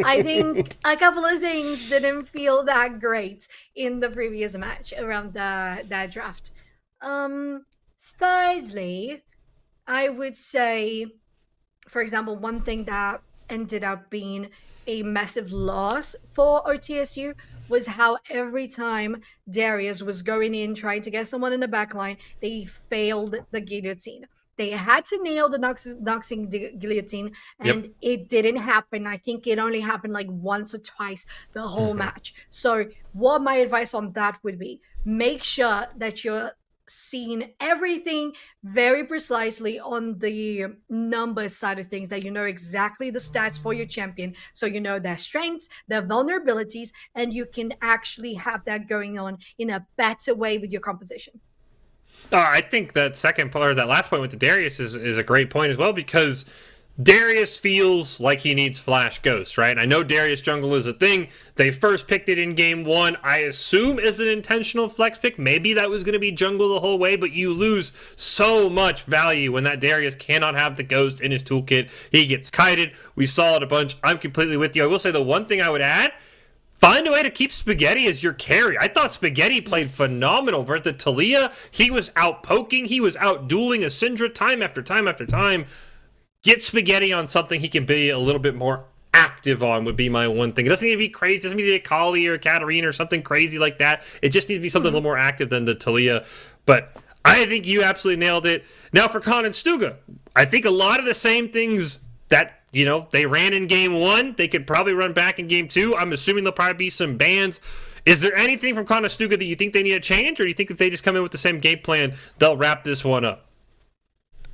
I think a couple of things didn't feel that great in the previous match around that draft. Thirdly, I would say, for example, one thing that ended up being a massive loss for OTSU was how every time Darius was going in trying to get someone in the backline, they failed the guillotine. They had to nail the Noxing guillotine, and it didn't happen. I think it only happened like once or twice the whole match. So what my advice on that would be, make sure that you're seeing everything very precisely on the numbers side of things, that you know exactly the stats for your champion, so you know their strengths, their vulnerabilities, and you can actually have that going on in a better way with your composition. I think that second part, that last point with the Darius is a great point as well, because Darius feels like he needs Flash Ghost, right? I know Darius Jungle is a thing. They first picked it in game 1. I assume is an intentional flex pick. Maybe that was going to be Jungle the whole way, but you lose so much value when that Darius cannot have the Ghost in his toolkit. He gets kited. We saw it a bunch. I'm completely with you. I will say the one thing I would add, find a way to keep Spaghetti as your carry. I thought Spaghetti played phenomenal versus Talia. He was out poking. He was out dueling a Syndra time after time after time. Get Spaghetti on something he can be a little bit more active on would be my one thing. It doesn't need to be crazy. It doesn't need to be a Kali or a Katarina or something crazy like that. It just needs to be something a little more active than the Talia. But I think you absolutely nailed it. Now for Conestoga, I think a lot of the same things that, they ran in game 1, they could probably run back in game 2. I'm assuming there'll probably be some bans. Is there anything from Conestoga that you think they need to change, or do you think if they just come in with the same game plan, they'll wrap this one up?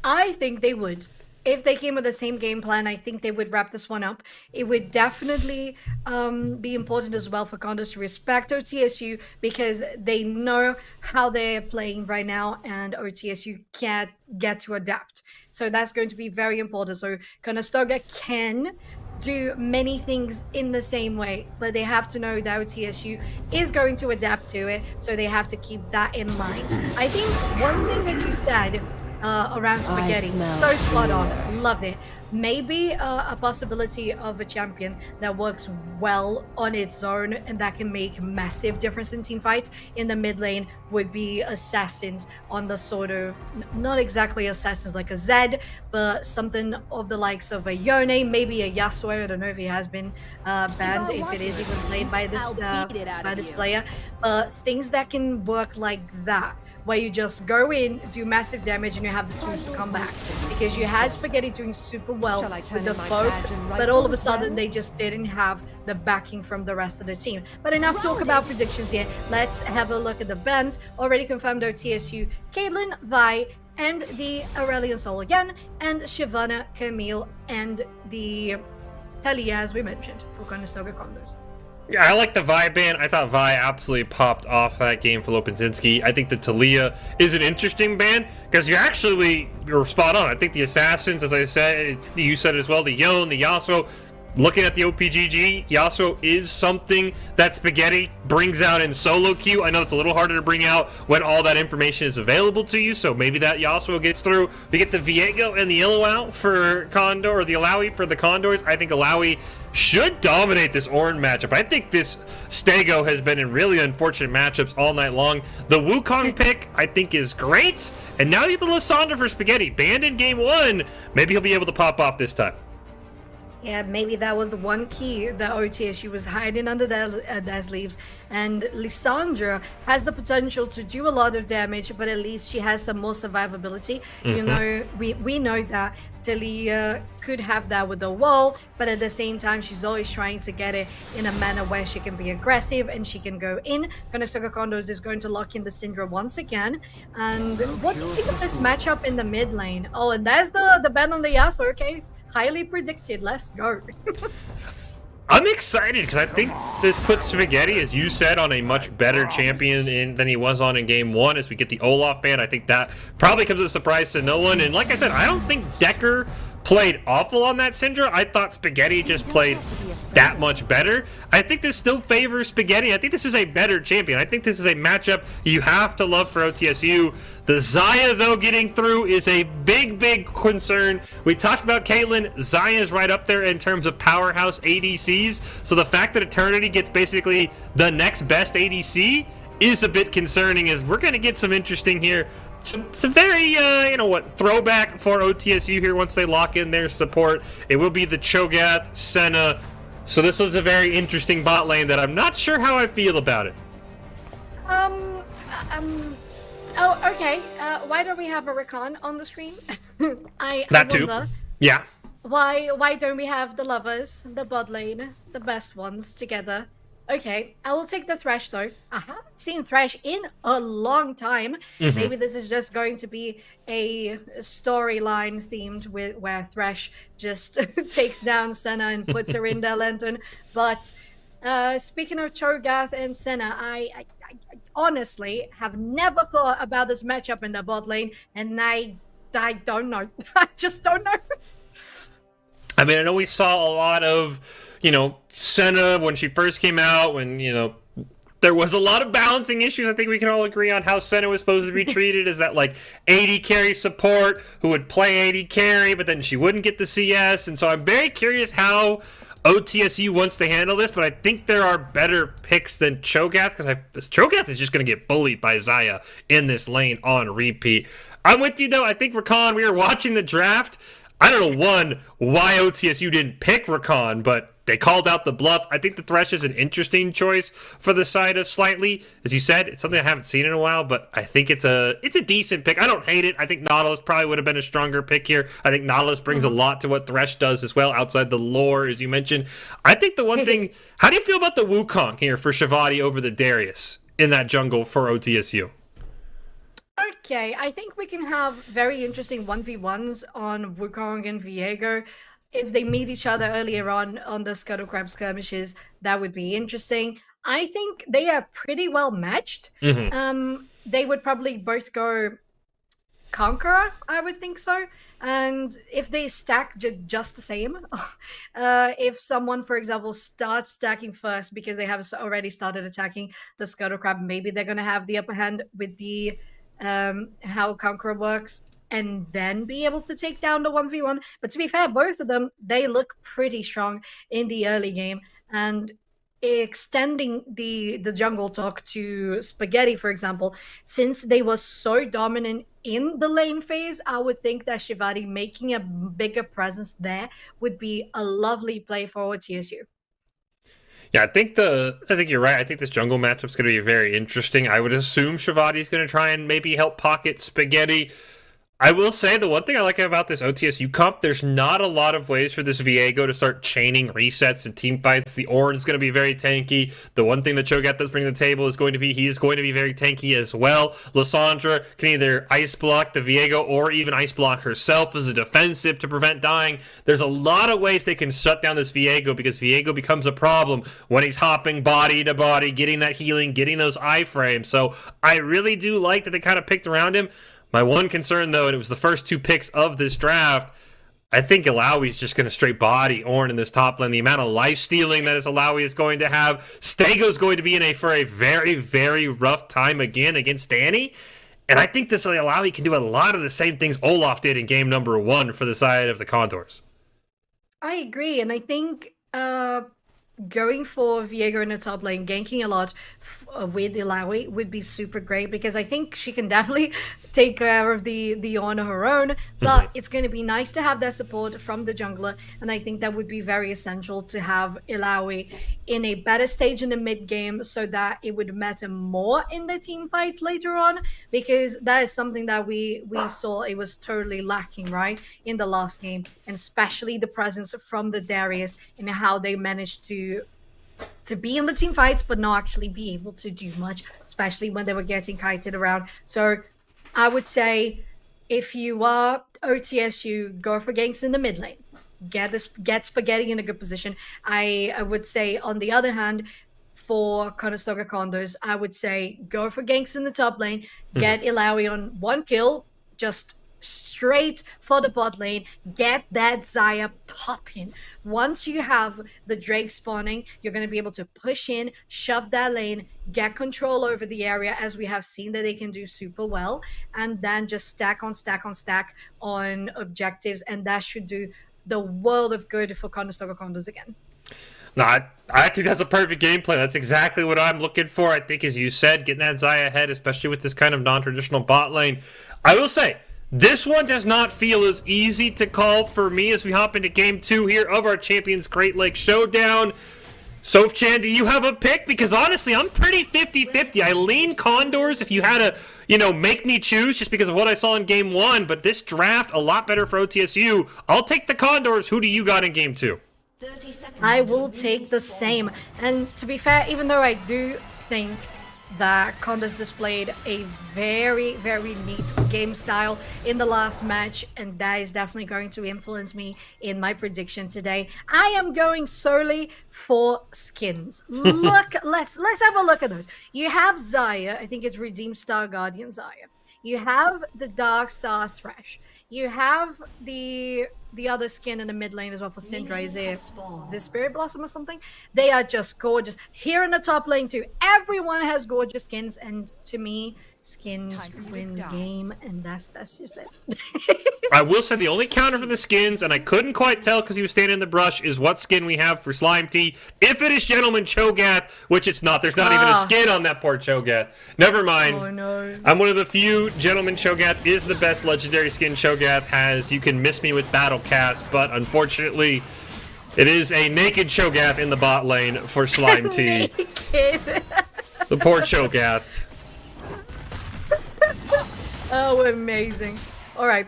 I think they would. If they came with the same game plan, I think they would wrap this one up. It would definitely be important as well for Condors to respect OTSU because they know how they're playing right now and OTSU can't get to adapt. So that's going to be very important. So Conestoga can do many things in the same way, but they have to know that OTSU is going to adapt to it. So they have to keep that in mind. I think one thing that you said around Spaghetti, so spot on, love it. Maybe a possibility of a champion that works well on its own and that can make massive difference in team fights in the mid lane would be assassins on the sort of, not exactly assassins like a Zed, but something of the likes of a Yone, maybe a Yasuo. I don't know if he has been banned, if it is even played by this player, but things that can work like that, where you just go in, do massive damage, and you have the tools to come back. Because you had Spaghetti doing super well with the boat, but all of a sudden they just didn't have the backing from the rest of the team. But enough talk about predictions here. Let's have a look at the bans. Already confirmed OTSU, Caitlyn, Vi, and the Aurelion Sol again, and Shyvana, Camille, and the Talia, as we mentioned, for Conestoga Condors. Yeah, I like the Vi ban. I thought Vi absolutely popped off that game for Lopinzinski. I think the Talia is an interesting ban because you're spot on. I think the Assassins, as I said, you said it as well, the Yone, the Yasuo. Looking at the OPGG, Yasuo is something that Spaghetti brings out in solo queue. I know it's a little harder to bring out when all that information is available to you, so maybe that Yasuo gets through. We get the Viego and the Illo out for Condor, or the Alawi for the Condors. I think Alawi should dominate this Ornn matchup. I think this Stego has been in really unfortunate matchups all night long. The Wukong pick, I think, is great. And now you have the Lysandra for Spaghetti. Banned in game 1. Maybe he'll be able to pop off this time. Yeah, maybe that was the one key that OTSU was hiding under their sleeves. And Lysandra has the potential to do a lot of damage, but at least she has some more survivability. We know that Talia could have that with the wall, but at the same time, she's always trying to get it in a manner where she can be aggressive and she can go in. Conestoga Condors is going to lock in the Syndra once again. And what do you think of this matchup in the mid lane? Oh, and there's the ban on the Yasuo, okay. Highly predicted. Let's go. I'm excited because I think this puts Spaghetti, as you said, on a much better champion than he was on in game 1 as we get the Olaf ban. I think that probably comes as a surprise to no one. And like I said, I don't think Decker played awful on that Syndra. I thought Spaghetti just played that much better. I think this still favors Spaghetti. I think this is a better champion. I think this is a matchup you have to love for OTSU. The Xayah, though, getting through is a big, big concern. We talked about Caitlyn. Xayah is right up there in terms of powerhouse ADCs. So the fact that Eternity gets basically the next best ADC is a bit concerning, as we're going to get some interesting here. Some very, throwback for OTSU here once they lock in their support. It will be the Cho'Gath, Senna. So this was a very interesting bot lane that I'm not sure how I feel about it. Oh, okay. Why don't we have a Rakan on the screen? I too. wonder. Yeah. Why don't we have the lovers, the bot lane, the best ones together? Okay, I will take the Thresh though. I haven't seen Thresh in a long time. Maybe this is just going to be a storyline themed with where Thresh just takes down Senna and puts her in their lantern. But speaking of Cho'Gath and Senna, I honestly have never thought about this matchup in the bot lane, and I don't know. I just don't know. I mean, I know we saw a lot of, Senna when she first came out, when, there was a lot of balancing issues. I think we can all agree on how Senna was supposed to be treated as that, like, AD carry support who would play AD carry, but then she wouldn't get the CS. And so I'm very curious how OTSU wants to handle this, but I think there are better picks than Cho'Gath, because Cho'Gath is just going to get bullied by Xayah in this lane on repeat. I'm with you, though. I think Rakan, we were watching the draft. I don't know, why OTSU didn't pick Rakan, but they called out the bluff. I think the Thresh is an interesting choice for the side of Slightly. As you said, it's something I haven't seen in a while, but I think it's a decent pick. I don't hate it. I think Nautilus probably would have been a stronger pick here. I think Nautilus brings a lot to what Thresh does as well, outside the lore, as you mentioned. I think the one thing, how do you feel about the Wukong here for Shavati over the Darius in that jungle for OTSU? Okay, I think we can have very interesting 1v1s on Wukong and Viego. If they meet each other earlier on the Scuttle Crab skirmishes, that would be interesting. I think they are pretty well matched. They would probably both go Conqueror, I would think so. And if they stack just the same, if someone, for example, starts stacking first because they have already started attacking the Scuttle Crab, maybe they're going to have the upper hand with the how Conqueror works, and then be able to take down the 1v1. But to be fair, both of them, they look pretty strong in the early game. And extending the jungle talk to Spaghetti, for example, since they were so dominant in the lane phase, I would think that Shivati making a bigger presence there would be a lovely play for OTSU. Yeah, I think you're right. I think this jungle matchup's going to be very interesting. I would assume Shavati's going to try and maybe help pocket Spaghetti. I will say the one thing I like about this OTSU comp, there's not a lot of ways for this Viego to start chaining resets and team fights. The Ornn is going to be very tanky. The one thing that Cho'Gath does bring to the table is going to be very tanky as well. Lysandra can either ice block the Viego or even ice block herself as a defensive to prevent dying. There's a lot of ways they can shut down this Viego, because Viego becomes a problem when he's hopping body to body, getting that healing, getting those iframes. So I really do like that they kind of picked around him. My one concern, though, and it was the first two picks of this draft, I think Alawi's just going to straight body Ornn in this top lane. The amount of life stealing that Alawi is going to have. Stego's going to be for a very, very rough time again against Danny. And I think this Alawi can do a lot of the same things Olaf did in game number 1 for the side of the Condors. I agree, and I think going for Viego in the top lane, ganking a lot with Ilawi would be super great, because I think she can definitely take care of the Ornn on her own, but it's going to be nice to have that support from the jungler, and I think that would be very essential to have Ilawi in a better stage in the mid game, so that it would matter more in the team fight later on, because that is something that we saw it was totally lacking, right, in the last game, and especially the presence from the Darius and how they managed to be in the team fights but not actually be able to do much, especially when they were getting kited around. So I would say, if you are OTSU, go for ganks in the mid lane. Get Spaghetti in a good position. I would say, on the other hand, for Conestoga Condors, I would say go for ganks in the top lane. Get Ilawi on 1 kill, just straight for the bot lane. Get that Xayah popping. Once you have the Drake spawning, you're going to be able to push in, shove that lane, get control over the area, as we have seen that they can do super well, and then just stack on stack on stack on objectives, and that should do the world of good for Conestoga Condors again. No, I think that's a perfect game plan. That's exactly what I'm looking for. I think, as you said, getting that Xayah ahead, especially with this kind of non-traditional bot lane. I will say, this one does not feel as easy to call for me as we hop into game 2 here of our Champions Great Lakes Showdown. Sofchan, do you have a pick? Because honestly, I'm pretty 50-50. I lean Condors if you had to, make me choose, just because of what I saw in game 1. But this draft, a lot better for OTSU. I'll take the Condors. Who do you got in game 2? I will take the same. And to be fair, even though I do think that Condors displayed a very, very neat game style in the last match, and that is definitely going to influence me in my prediction today, I am going solely for skins. Let's have a look at those. You have Xayah, I think it's Redeemed Star Guardian Xayah. You have the Dark Star Thresh. You have the the other skin in the mid lane as well for Syndra is it Spirit Blossom or something? They are just gorgeous. Here in the top lane too, everyone has gorgeous skins, and to me, skins win the game, and that's just it. I will say the only counter for the skins, and I couldn't quite tell because he was standing in the brush, is what skin we have for Slime T. If it is Gentleman Cho'Gath, which it's not, there's not even a skin on that poor Cho'Gath. Never mind. Oh no. I'm one of the few. Gentleman Cho'Gath is the best legendary skin Cho'Gath has. You can miss me with Battle Cast, but unfortunately, it is a naked Cho'Gath in the bot lane for Slime T. The poor Cho'Gath. Oh, amazing. All right.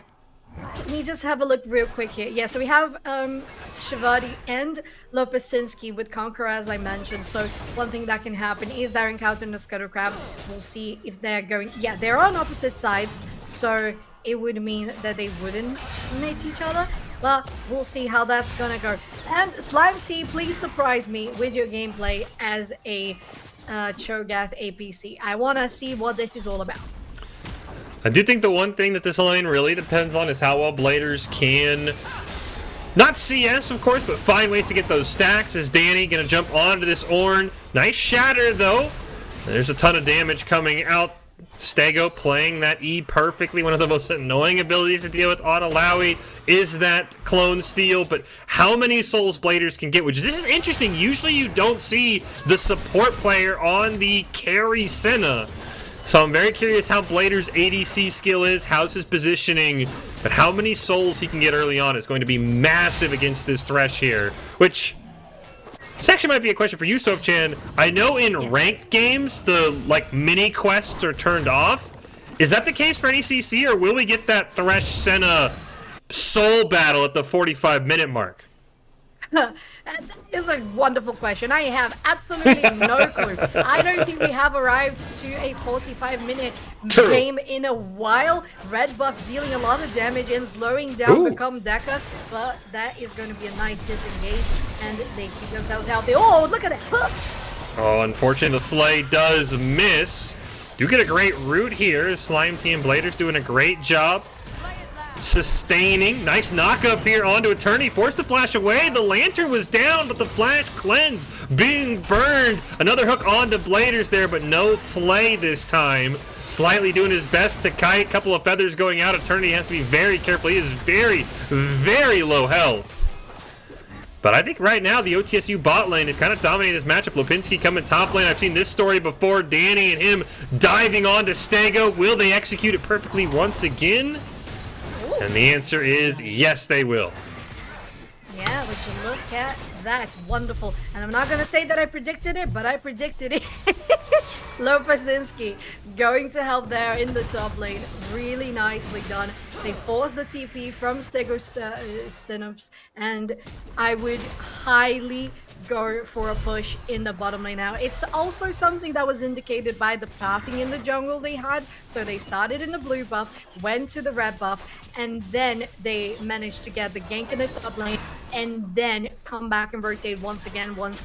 Let me just have a look real quick here. Yeah, so we have Shivadi and Lopesinski with Conqueror, as I mentioned. So one thing that can happen is their encounter in the Scuttle Crab. We'll see if they're going... Yeah, they're on opposite sides, so it would mean that they wouldn't meet each other. But we'll see how that's gonna go. And Slime T, please surprise me with your gameplay as a Cho'Gath APC. I want to see what this is all about. I do think the one thing that this lane really depends on is how well Bladers can, not CS of course, but find ways to get those stacks. Is Danny gonna jump onto this Ornn? Nice shatter though. There's a ton of damage coming out. Stego playing that E perfectly. One of the most annoying abilities to deal with on Alawi is that clone steal, but how many souls Bladers can get, which this is interesting. Usually you don't see the support player on the carry Senna. So I'm very curious how Blader's ADC skill is, how's his positioning, but how many souls he can get early on is going to be massive against this Thresh here, which this actually might be a question for you, Soph-chan. I know in ranked games, the mini quests are turned off. Is that the case for NECC, or will we get that Thresh Senna soul battle at the 45-minute mark? That is a wonderful question. I have absolutely no clue. I don't think we have arrived to a 45-minute game in a while. Red buff dealing a lot of damage and slowing down Become Decker, but that is going to be a nice disengage, and they keep themselves healthy. Oh, look at it! Oh, unfortunately, the Flay does miss. Do get a great root here. Slime T and Bladers doing a great job. Sustaining. Nice knock up here onto Eternity. Forced the flash away. The lantern was down, but the flash cleanse being burned. Another hook onto Bladers there, but no Flay this time. Slightly doing his best to kite. Couple of feathers going out. Eternity has to be very careful. He is very, very low health. But I think right now the OTSU bot lane is kind of dominating this matchup. Lipinski coming top lane. I've seen this story before. Danny and him diving onto Stego. Will they execute it perfectly once again? And the answer is yes, they will. Yeah, but you look at that. Wonderful. And I'm not going to say that I predicted it, but I predicted it. Lopesinski going to help there in the top lane. Really nicely done. They forced the TP from Stego Stenops, and I would highly go for a push in the bottom lane now. It's also something that was indicated by the pathing in the jungle they had. So they started in the blue buff, went to the red buff, and then they managed to get the gank in its top lane, and then come back and rotate once again once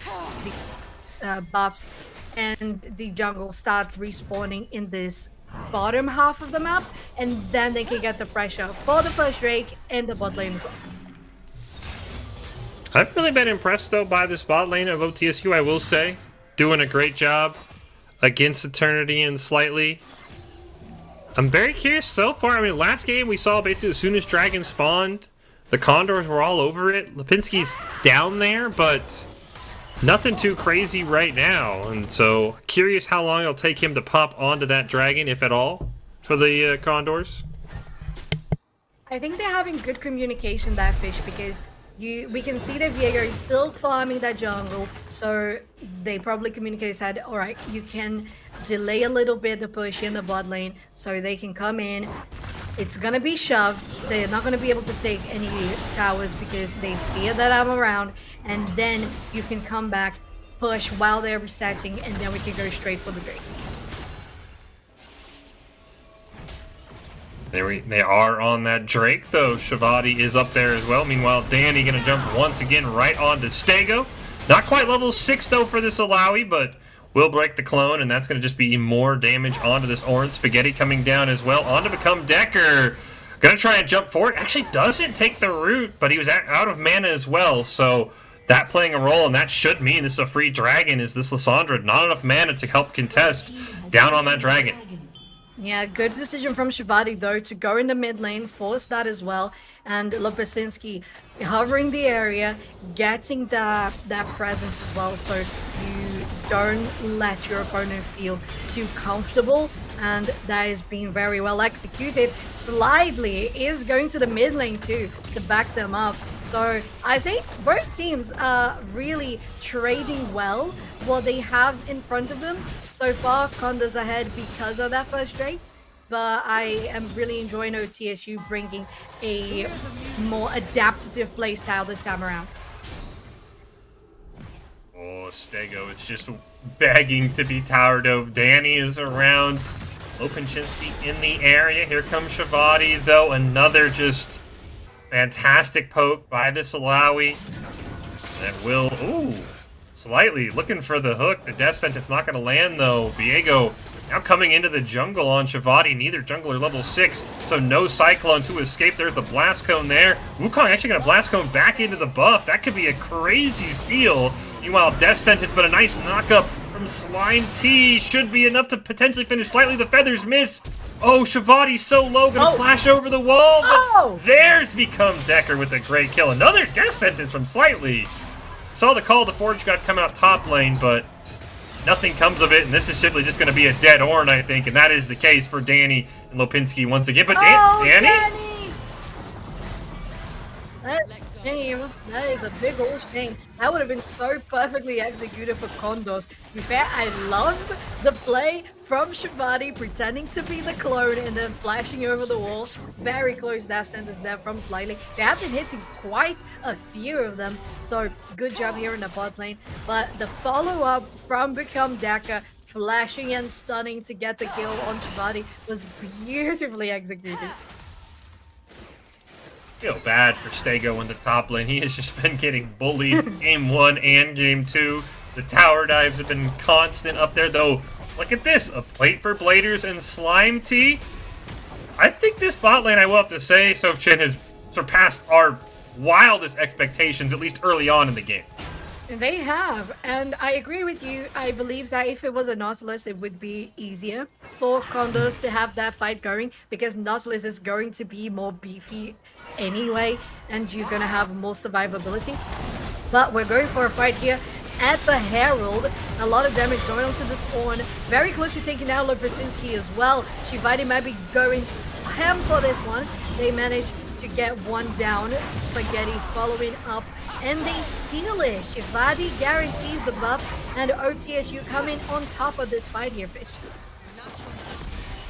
the buffs and the jungle start respawning in this bottom half of the map, and then they can get the pressure for the first Drake and the bot lane as well. I've really been impressed, though, by this bot lane of OTSU, I will say. Doing a great job against Eternity and Slightly. I'm very curious so far. I mean, last game we saw basically as soon as Dragon spawned, the Condors were all over it. Lipinski's down there, but nothing too crazy right now. And so, curious how long it'll take him to pop onto that Dragon, if at all, for the Condors. I think they're having good communication, that Fish, because we can see that Viego is still farming that jungle, so they probably communicated, said, all right, you can delay a little bit the push in the bot lane so they can come in. It's gonna be shoved. They're not gonna be able to take any towers because they fear that I'm around, and then you can come back, push while they're resetting, and then we can go straight for the Drake. They are on that Drake, though. Shivadi is up there as well. Meanwhile, Danny going to jump once again right onto Stego. Not quite level 6, though, for this Alawi, but will break the clone, and that's going to just be more damage onto this Ornn. Spaghetti coming down as well. On to Become Decker. Gonna try and jump forward. Actually doesn't take the root, but he was out of mana as well, so that playing a role, and that should mean this is a free dragon, is this Lissandra. Not enough mana to help contest down on that dragon. Yeah, good decision from Shivadi, though, to go in the mid lane, force that as well, and Lopesinski hovering the area, getting that presence as well, so you don't let your opponent feel too comfortable, and that is being very well executed. Slightly is going to the mid lane too to back them up. So I think both teams are really trading well what they have in front of them. So far, Condors ahead because of that first trade, but I am really enjoying OTSU bringing a more adaptive playstyle this time around. Oh, Stego is just begging to be towered over. Danny is around. Lopinchinski in the area. Here comes Shivadi, though. Another just fantastic poke by this Alawi. That will... Ooh, slightly looking for the hook. The death sentence not going to land, though. Viego now coming into the jungle on Shivadi. Neither jungler level 6, so no Cyclone to escape. There's a Blast Cone there. Wukong actually going to Blast Cone back into the buff. That could be a crazy steal. Meanwhile, death sentence, but a nice knock-up from Slime T should be enough to potentially finish. Slightly the feathers miss. Oh, Shivadi's so low, gonna flash over the wall, but theirs becomes Decker with a great kill. Another death sentence from Slightly. Saw the call to Forge God come out top lane, but nothing comes of it, and this is simply just gonna be a dead Ornn, I think, and that is the case for Danny and Lopinski once again. But Danny? That is a big old shame. That would have been so perfectly executed for Condors. To be fair, I loved the play from Shivadi pretending to be the clone and then flashing over the wall. Very close death sentence there from Slightly. They have been hitting quite a few of them, so good job here in the bot lane. But the follow-up from Become Decker, flashing and stunning to get the kill on Shivadi, was beautifully executed. Feel bad for Stego in the top lane. He has just been getting bullied game 1 and game 2. The tower dives have been constant up there, though. Look at this, a plate for Bladers and Slime T. I think this bot lane, I will have to say, Sofchin has surpassed our wildest expectations, at least early on in the game. They have, and I agree with you. I believe that if it was a Nautilus, it would be easier for Condors to have that fight going, because Nautilus is going to be more beefy anyway, and you're going to have more survivability. But we're going for a fight here at the Herald. A lot of damage going onto this Ornn. Very close to taking out Lopesinski as well. Shivadi might be going ham for this one. They managed to get one down. Spaghetti following up, and they steal it. Shivadi guarantees the buff, and OTSU coming on top of this fight here, Fish.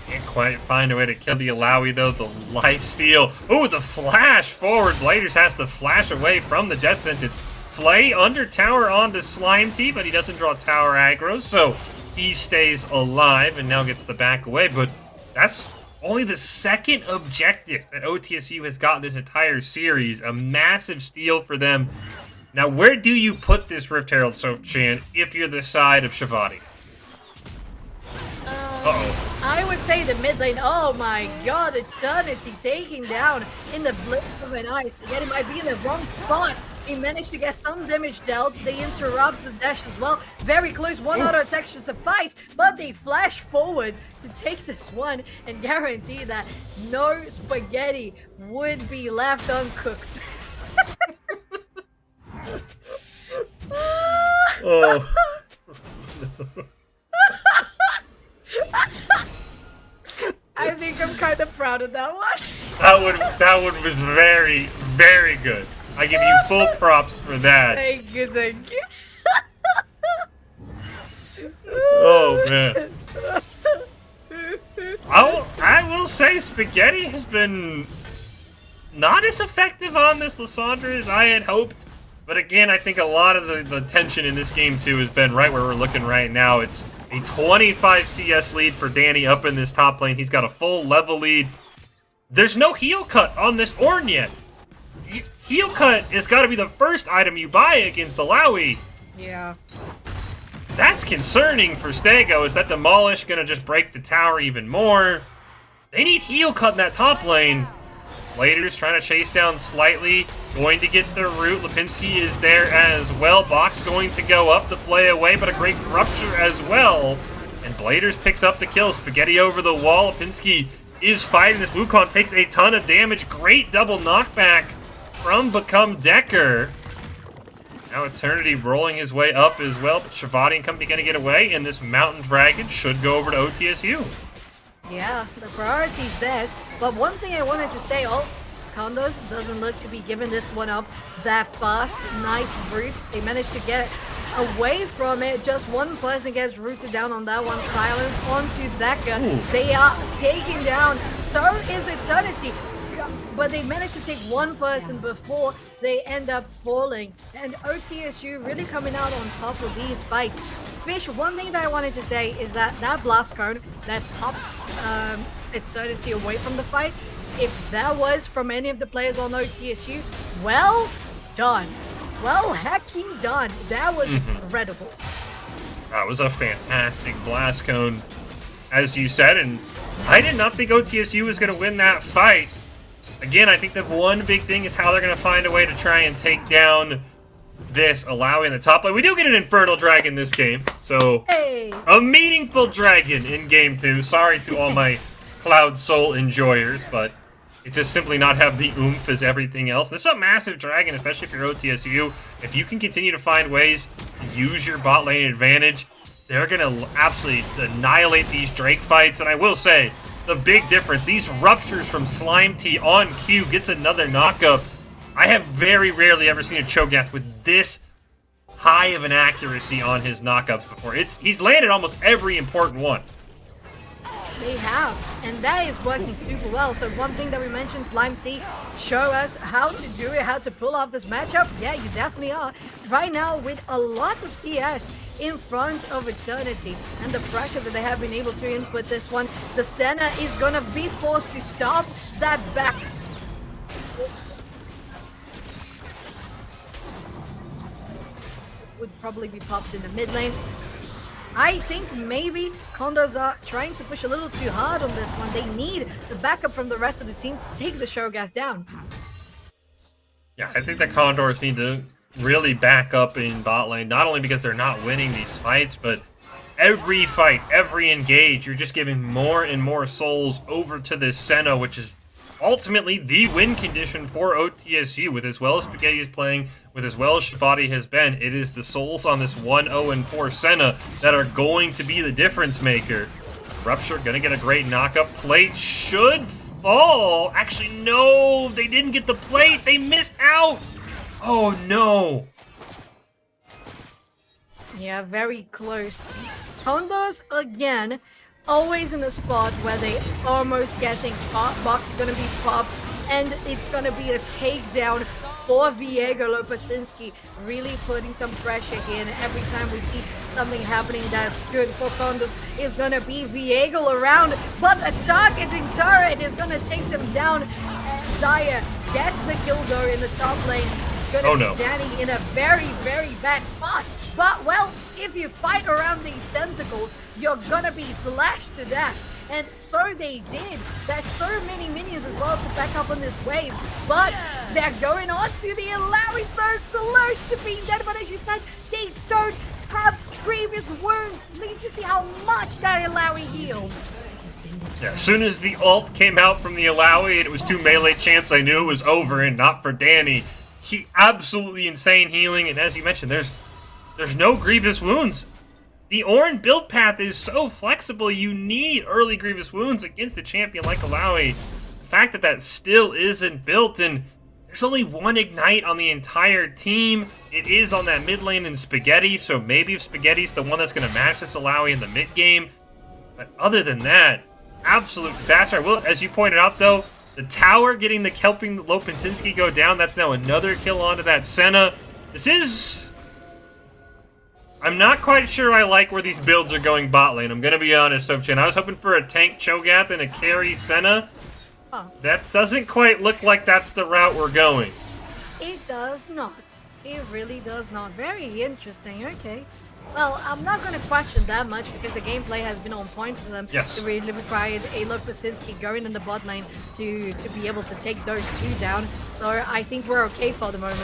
Can't quite find a way to kill the Alawi, though. The life steal. Ooh, the flash forward. Bladers has to flash away from the death sentence. Flay under tower onto Slime T, but he doesn't draw tower aggro, so he stays alive and now gets the back away. But that's only the second objective that OTSU has gotten this entire series. A massive steal for them. Now, where do you put this Rift Herald, Sofchan, if you're the side of Shivadi? I would say the mid lane. Oh my god, Eternity taking down in the blink of an eye. Spaghetti might be in the wrong spot. He managed to get some damage dealt. They interrupt the dash as well. Very close. One auto attack should suffice, but they flash forward to take this one and guarantee that no Spaghetti would be left uncooked. Oh. I think I'm kind of proud of that one. That one was very, very good. I give you full props for that. Thank you, thank you. Oh man. I will say Spaghetti has been not as effective on this Lissandra as I had hoped. But again, I think a lot of the tension in this game too has been right where we're looking right now. It's a 25 CS lead for Danny up in this top lane. He's got a full level lead. There's no heal cut on this Ornn yet. Heal cut has got to be the first item you buy against Alawi. Yeah. That's concerning for Stego. Is that Demolish going to just break the tower even more? They need heal cut in that top lane. Bladers trying to chase down slightly, going to get the root. Lipinski is there as well. Box going to go up the play away, but a great rupture as well. And Bladers picks up the kill. Spaghetti over the wall. Lipinski is fighting this. Wukong takes a ton of damage. Great double knockback from Become Decker. Now Eternity rolling his way up as well, but Shivati and company going to get away, and this Mountain Dragon should go over to OTSU. Yeah, the priority's theirs. But one thing I wanted to say, Condors doesn't look to be giving this one up that fast. Nice root. They managed to get away from it. Just one person gets rooted down on that one. Silence onto Decker. They are taken down. So is Eternity. But they managed to take one person before they end up falling. And OTSU really coming out on top of these fights. Fish, one thing that I wanted to say is that blast cone that popped Eternity away from the fight, if that was from any of the players on OTSU, well done. Well hecking done. That was incredible. That was a fantastic blast cone, as you said, and I did not think OTSU was going to win that fight. Again, I think the one big thing is how they're going to find a way to try and take down this Alawi in the top lane. We do get an Infernal Dragon this game, so a meaningful dragon in Game 2. Sorry to all my Cloud Soul enjoyers, but it just simply not have the oomph as everything else. This is a massive dragon, especially if you're OTSU. If you can continue to find ways to use your bot lane advantage, they're going to absolutely annihilate these Drake fights. And I will say, the big difference, these ruptures from Slime T on Q gets another knockup. I have very rarely ever seen a Cho'Gath with this high of an accuracy on his knockups before. He's landed almost every important one. They have, and that is working super well. So one thing that we mentioned, Slime T, show us how to do it, how to pull off this matchup. Yeah, you definitely are. Right now, with a lot of CS in front of Eternity, and the pressure that they have been able to input this one, the Senna is gonna be forced to stop that back. Would probably be popped in the mid lane. I think maybe Condors are trying to push a little too hard on this one. They need the backup from the rest of the team to take the Cho'Gath down. Yeah, I think the Condors need to really back up in bot lane, not only because they're not winning these fights, but every fight, every engage, you're just giving more and more souls over to this Senna, which is ultimately the win condition for OTSU. With as well as Spaghetti is playing, with as well as Shivati has been, it is the souls on this 1-0-4 Senna that are going to be the difference maker. Rupture gonna get a great knockup. Plate should fall. Actually, no, they didn't get the plate. They missed out. Oh no. Yeah, very close. Condors again, always in a spot where they almost get things popped. Box is gonna be popped, and it's gonna be a takedown for Viego Lopasinski, really putting some pressure here. And every time we see something happening that's good for Condors, is gonna be Viego around, but a targeting turret is gonna take them down. Zaya gets the kill though in the top lane. It's gonna be Danny in a very, very bad spot. But, well, if you fight around these tentacles, you're gonna be slashed to death. And so they did. There's so many minions as well to back up on this wave. But they're going on to the Alawi, so close to being dead. But as you said, they don't have previous wounds. Look at you see how much that Alawi healed. Yeah, as soon as the ult came out from the Alawi and it was two melee champs, I knew it was over, and not for Danny. He absolutely insane healing, and as you mentioned, there's no grievous wounds. The Ornn build path is so flexible, you need early grievous wounds against a champion like Alawi. The fact that that still isn't built, and there's only one Ignite on the entire team. It is on that mid lane in Spaghetti, so maybe if Spaghetti's the one that's going to match this Alawi in the mid game. But other than that, absolute disaster. I will, as you pointed out though, the tower helping Lopasinski go down, that's now another kill onto that Senna. This is... I'm not quite sure I like where these builds are going bot lane. I'm going to be honest, Sopchan. I was hoping for a tank Cho'Gath and a carry Senna. Oh. That doesn't quite look like that's the route we're going. It does not. It really does not. Very interesting. Okay. Well, I'm not going to question that much because the gameplay has been on point for them. Yes. It really required a Lopasinski going in the bot lane to be able to take those two down. So I think we're okay for the moment.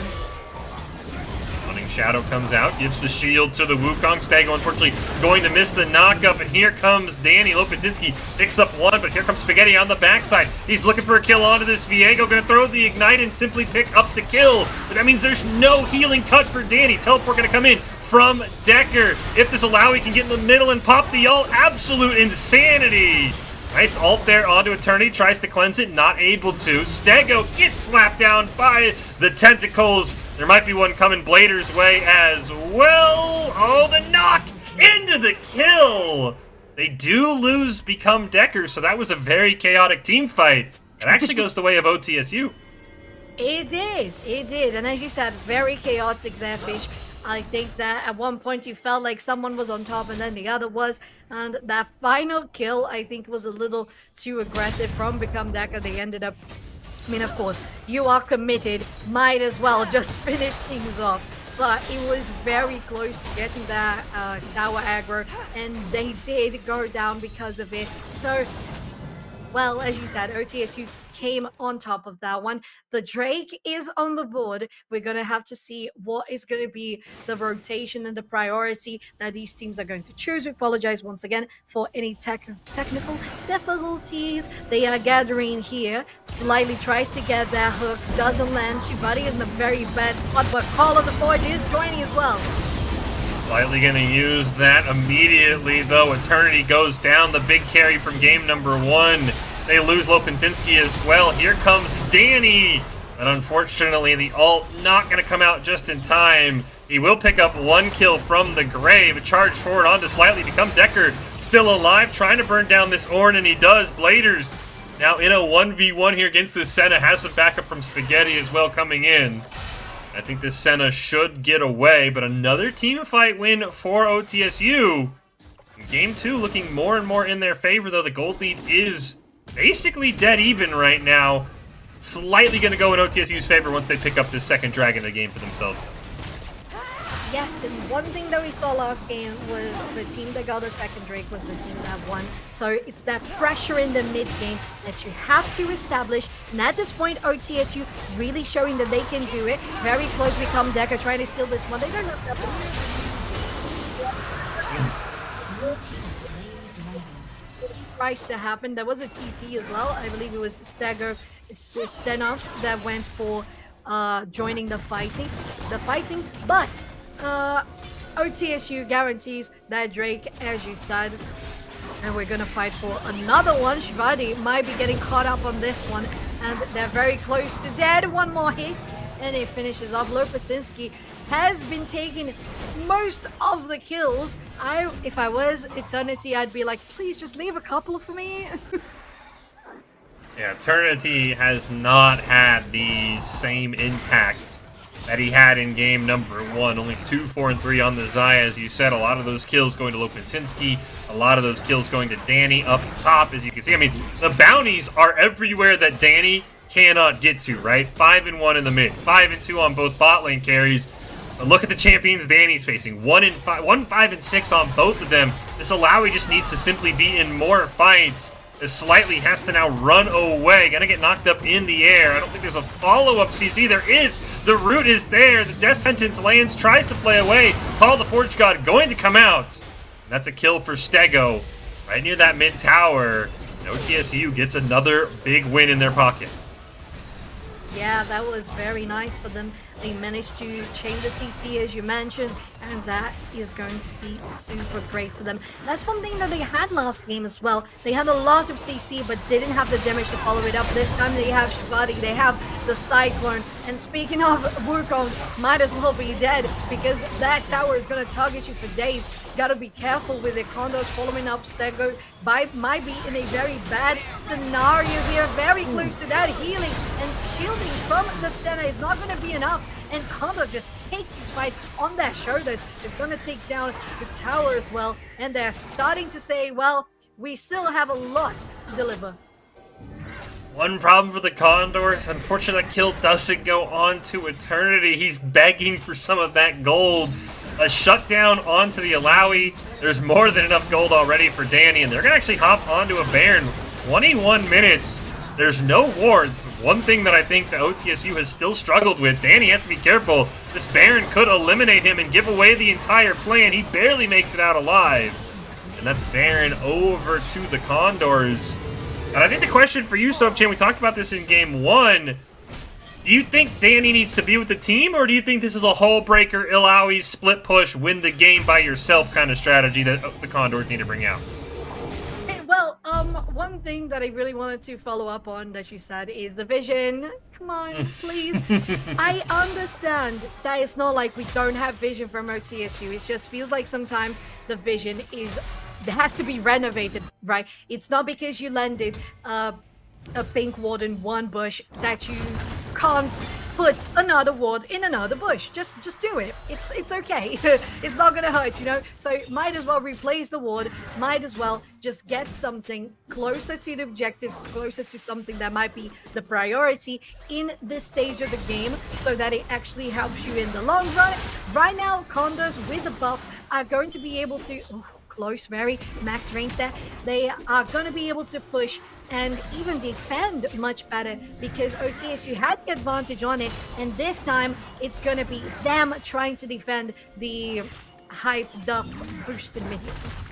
Running Shadow comes out, gives the shield to the Wukong. Stego unfortunately going to miss the knockup, and here comes Danny. Lopatinski picks up one, but here comes Spaghetti on the backside. He's looking for a kill onto this Viego, gonna throw the Ignite and simply pick up the kill. But that means there's no healing cut for Danny. Teleport gonna come in from Decker. If this allow, he can get in the middle and pop the ult. Absolute insanity. Nice ult there onto Eternity, tries to cleanse it, not able to. Stego gets slapped down by the tentacles. There might be one coming Blader's way as well. Oh, the knock into the kill. They do lose Become Decker, so that was a very chaotic team fight. It actually goes the way of OTSU. It did. And as you said, very chaotic there, Fish. I think that at one point you felt like someone was on top and then the other was. And that final kill, I think, was a little too aggressive from Become Decker. They ended up... I mean, of course, you are committed. Might as well just finish things off. But it was very close to getting that tower aggro. And they did go down because of it. So, well, as you said, OTSU came on top of that one. The Drake is on the board. We're going to have to see what is going to be the rotation and the priority that these teams are going to choose. We apologize once again for any technical difficulties. They are gathering here. Slightly tries to get that hook. Doesn't land. Shibari is in a very bad spot, but Call of the Forge is joining as well. Slightly going to use that immediately, though. Eternity goes down, the big carry from game number one. They lose Lopinsinski as well. Here comes Danny. But unfortunately, the ult not going to come out just in time. He will pick up one kill from the grave. Charge forward on to slightly Become Decker. Still alive, trying to burn down this Ornn, and he does. Bladers now in a 1v1 here against this Senna. Has some backup from Spaghetti as well coming in. I think this Senna should get away, but another team fight win for OTSU. Game 2 looking more and more in their favor, though. The gold lead is basically dead even right now. Slightly going to go in OTSU's favor once they pick up this second dragon of the game for themselves. Yes, and one thing that we saw last game was the team that got the second Drake was the team that won. So it's that pressure in the mid game that you have to establish. And at this point, OTSU really showing that they can do it. Very close Become Decker trying to steal this one. They don't have that. Tries to happen. There was a TP as well. I believe it was Stenovs that went for joining the fighting. But OTSU guarantees that Drake, as you said, and we're gonna fight for another one. Shivadi might be getting caught up on this one, and they're very close to dead. One more hit, and it finishes off. Lopasinski has been taking most of the kills. If I was Eternity, I'd be like, please just leave a couple for me. Yeah, Eternity has not had the same impact that he had in game number one. Only 2, 4, and 3 on the Zaya, as you said. A lot of those kills going to Lopinsinski, a lot of those kills going to Danny up top, as you can see. I mean, the bounties are everywhere that Danny cannot get to, right? 5 and 1 in the mid, 5 and 2 on both bot lane carries. But look at the champions Danny's facing. 1, 5, and 6 on both of them. This Alawi just needs to simply be in more fights. This Slightly has to now run away. Gonna get knocked up in the air. I don't think there's a follow-up CC. There is. The root is there. The death sentence lands. Tries to play away. Call the Forge God going to come out. And that's a kill for Stego. Right near that mid tower. And OTSU gets another big win in their pocket. Yeah, that was very nice for them. They managed to chain the CC, as you mentioned, and that is going to be super great for them. That's one thing that they had last game as well. They had a lot of CC, but didn't have the damage to follow it up. This time they have Shivadi, they have the Cyclone. And speaking of Wukong, might as well be dead, because that tower is going to target you for days. Gotta be careful with the Condors following up. Stego might be in a very bad scenario here. Very close to that. Healing and shielding from the center is not going to be enough. And Condors just takes this fight on their shoulders. It's going to take down the tower as well. And they're starting to say, well, we still have a lot to deliver. One problem for the Condors. Unfortunately, that kill doesn't go on to Eternity. He's begging for some of that gold. a shutdown onto the Alawi. There's more than enough gold already for Danny, and they're going to actually hop onto a Baron. 21 minutes. There's no wards. One thing that I think the OTSU has still struggled with. Danny has to be careful. This Baron could eliminate him and give away the entire plan. He barely makes it out alive. And that's Baron over to the Condors. And I think the question for you, Soapchan, we talked about this in game 1. Do you think Danny needs to be with the team, or do you think this is a hull breaker, Ilawi, split push, win the game by yourself kind of strategy that the Condors need to bring out? Well, one thing that I really wanted to follow up on that you said is the vision. Come on, please. I understand that it's not like we don't have vision from OTSU. It just feels like sometimes the vision has to be renovated, right? It's not because you landed a pink ward in one bush that you can't put another ward in another bush. Just do it. It's okay. It's not gonna hurt, you know? So might as well replace the ward, might as well just get something closer to the objectives, closer to something that might be the priority in this stage of the game, so that it actually helps you in the long run. Right now, Condors with the buff are going to be able to close, very max range there. They are going to be able to push and even defend much better because OTSU had the advantage on it, and this time it's going to be them trying to defend the hyped up boosted minions.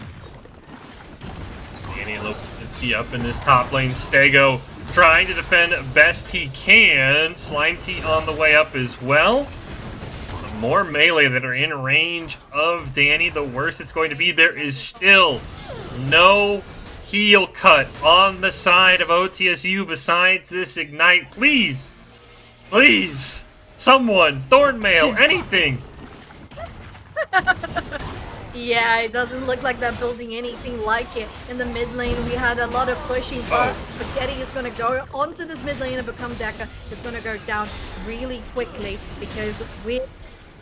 Danny Lopinski up in this top lane. Stego trying to defend best he can. Slime Tea on the way up as well. The more melee that are in range of Danny, the worse it's going to be. There is still no heal cut on the side of OTSU besides this Ignite. Please, please, someone, Thornmail, anything. Yeah, it doesn't look like they're building anything like it. In the mid lane, we had a lot of pushing, but Spaghetti is going to go onto this mid lane and become Deca. It's going to go down really quickly because with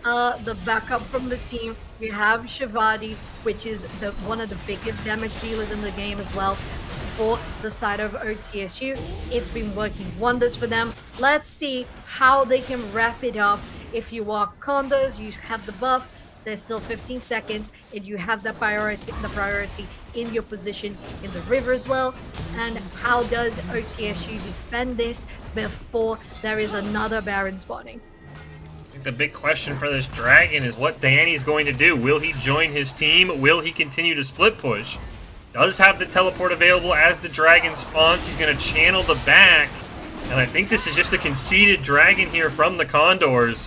the backup from the team, we have Shivadi, which is one of the biggest damage dealers in the game as well for the side of OTSU. It's been working wonders for them. Let's see how they can wrap it up. If you are Condors, you have the buff. There's still 15 seconds, and you have the priority in your position in the river as well. And how does OTSU defend this before there is another Baron spawning? I think the big question for this Dragon is what Danny's going to do. Will he join his team? Will he continue to split push? Does have the teleport available as the Dragon spawns. He's going to channel the back. And I think this is just a conceded Dragon here from the Condors.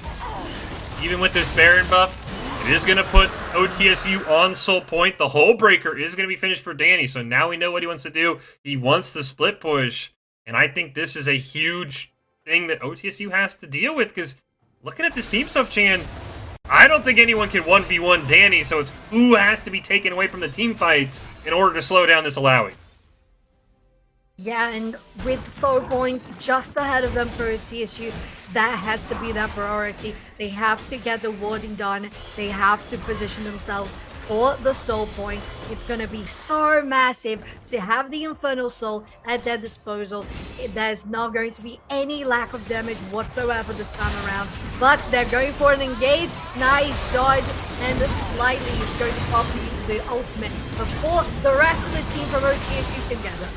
Even with this Baron buff, it is going to put OTSU on Soul Point. The Hull Breaker is going to be finished for Danny, so now we know what he wants to do. He wants to split push, and I think this is a huge thing that OTSU has to deal with, because looking at this team stuff, Chan, I don't think anyone can 1v1 Danny, so it's who has to be taken away from the team fights in order to slow down this Alawi. Yeah, and with Soul Point just ahead of them for OTSU, that has to be their priority. They have to get the warding done. They have to position themselves for the Soul Point. It's going to be so massive to have the Infernal Soul at their disposal. There's not going to be any lack of damage whatsoever this time around. But they're going for an engage. Nice dodge. And Slightly is going to copy the ultimate before the rest of the team from OTSU can gather.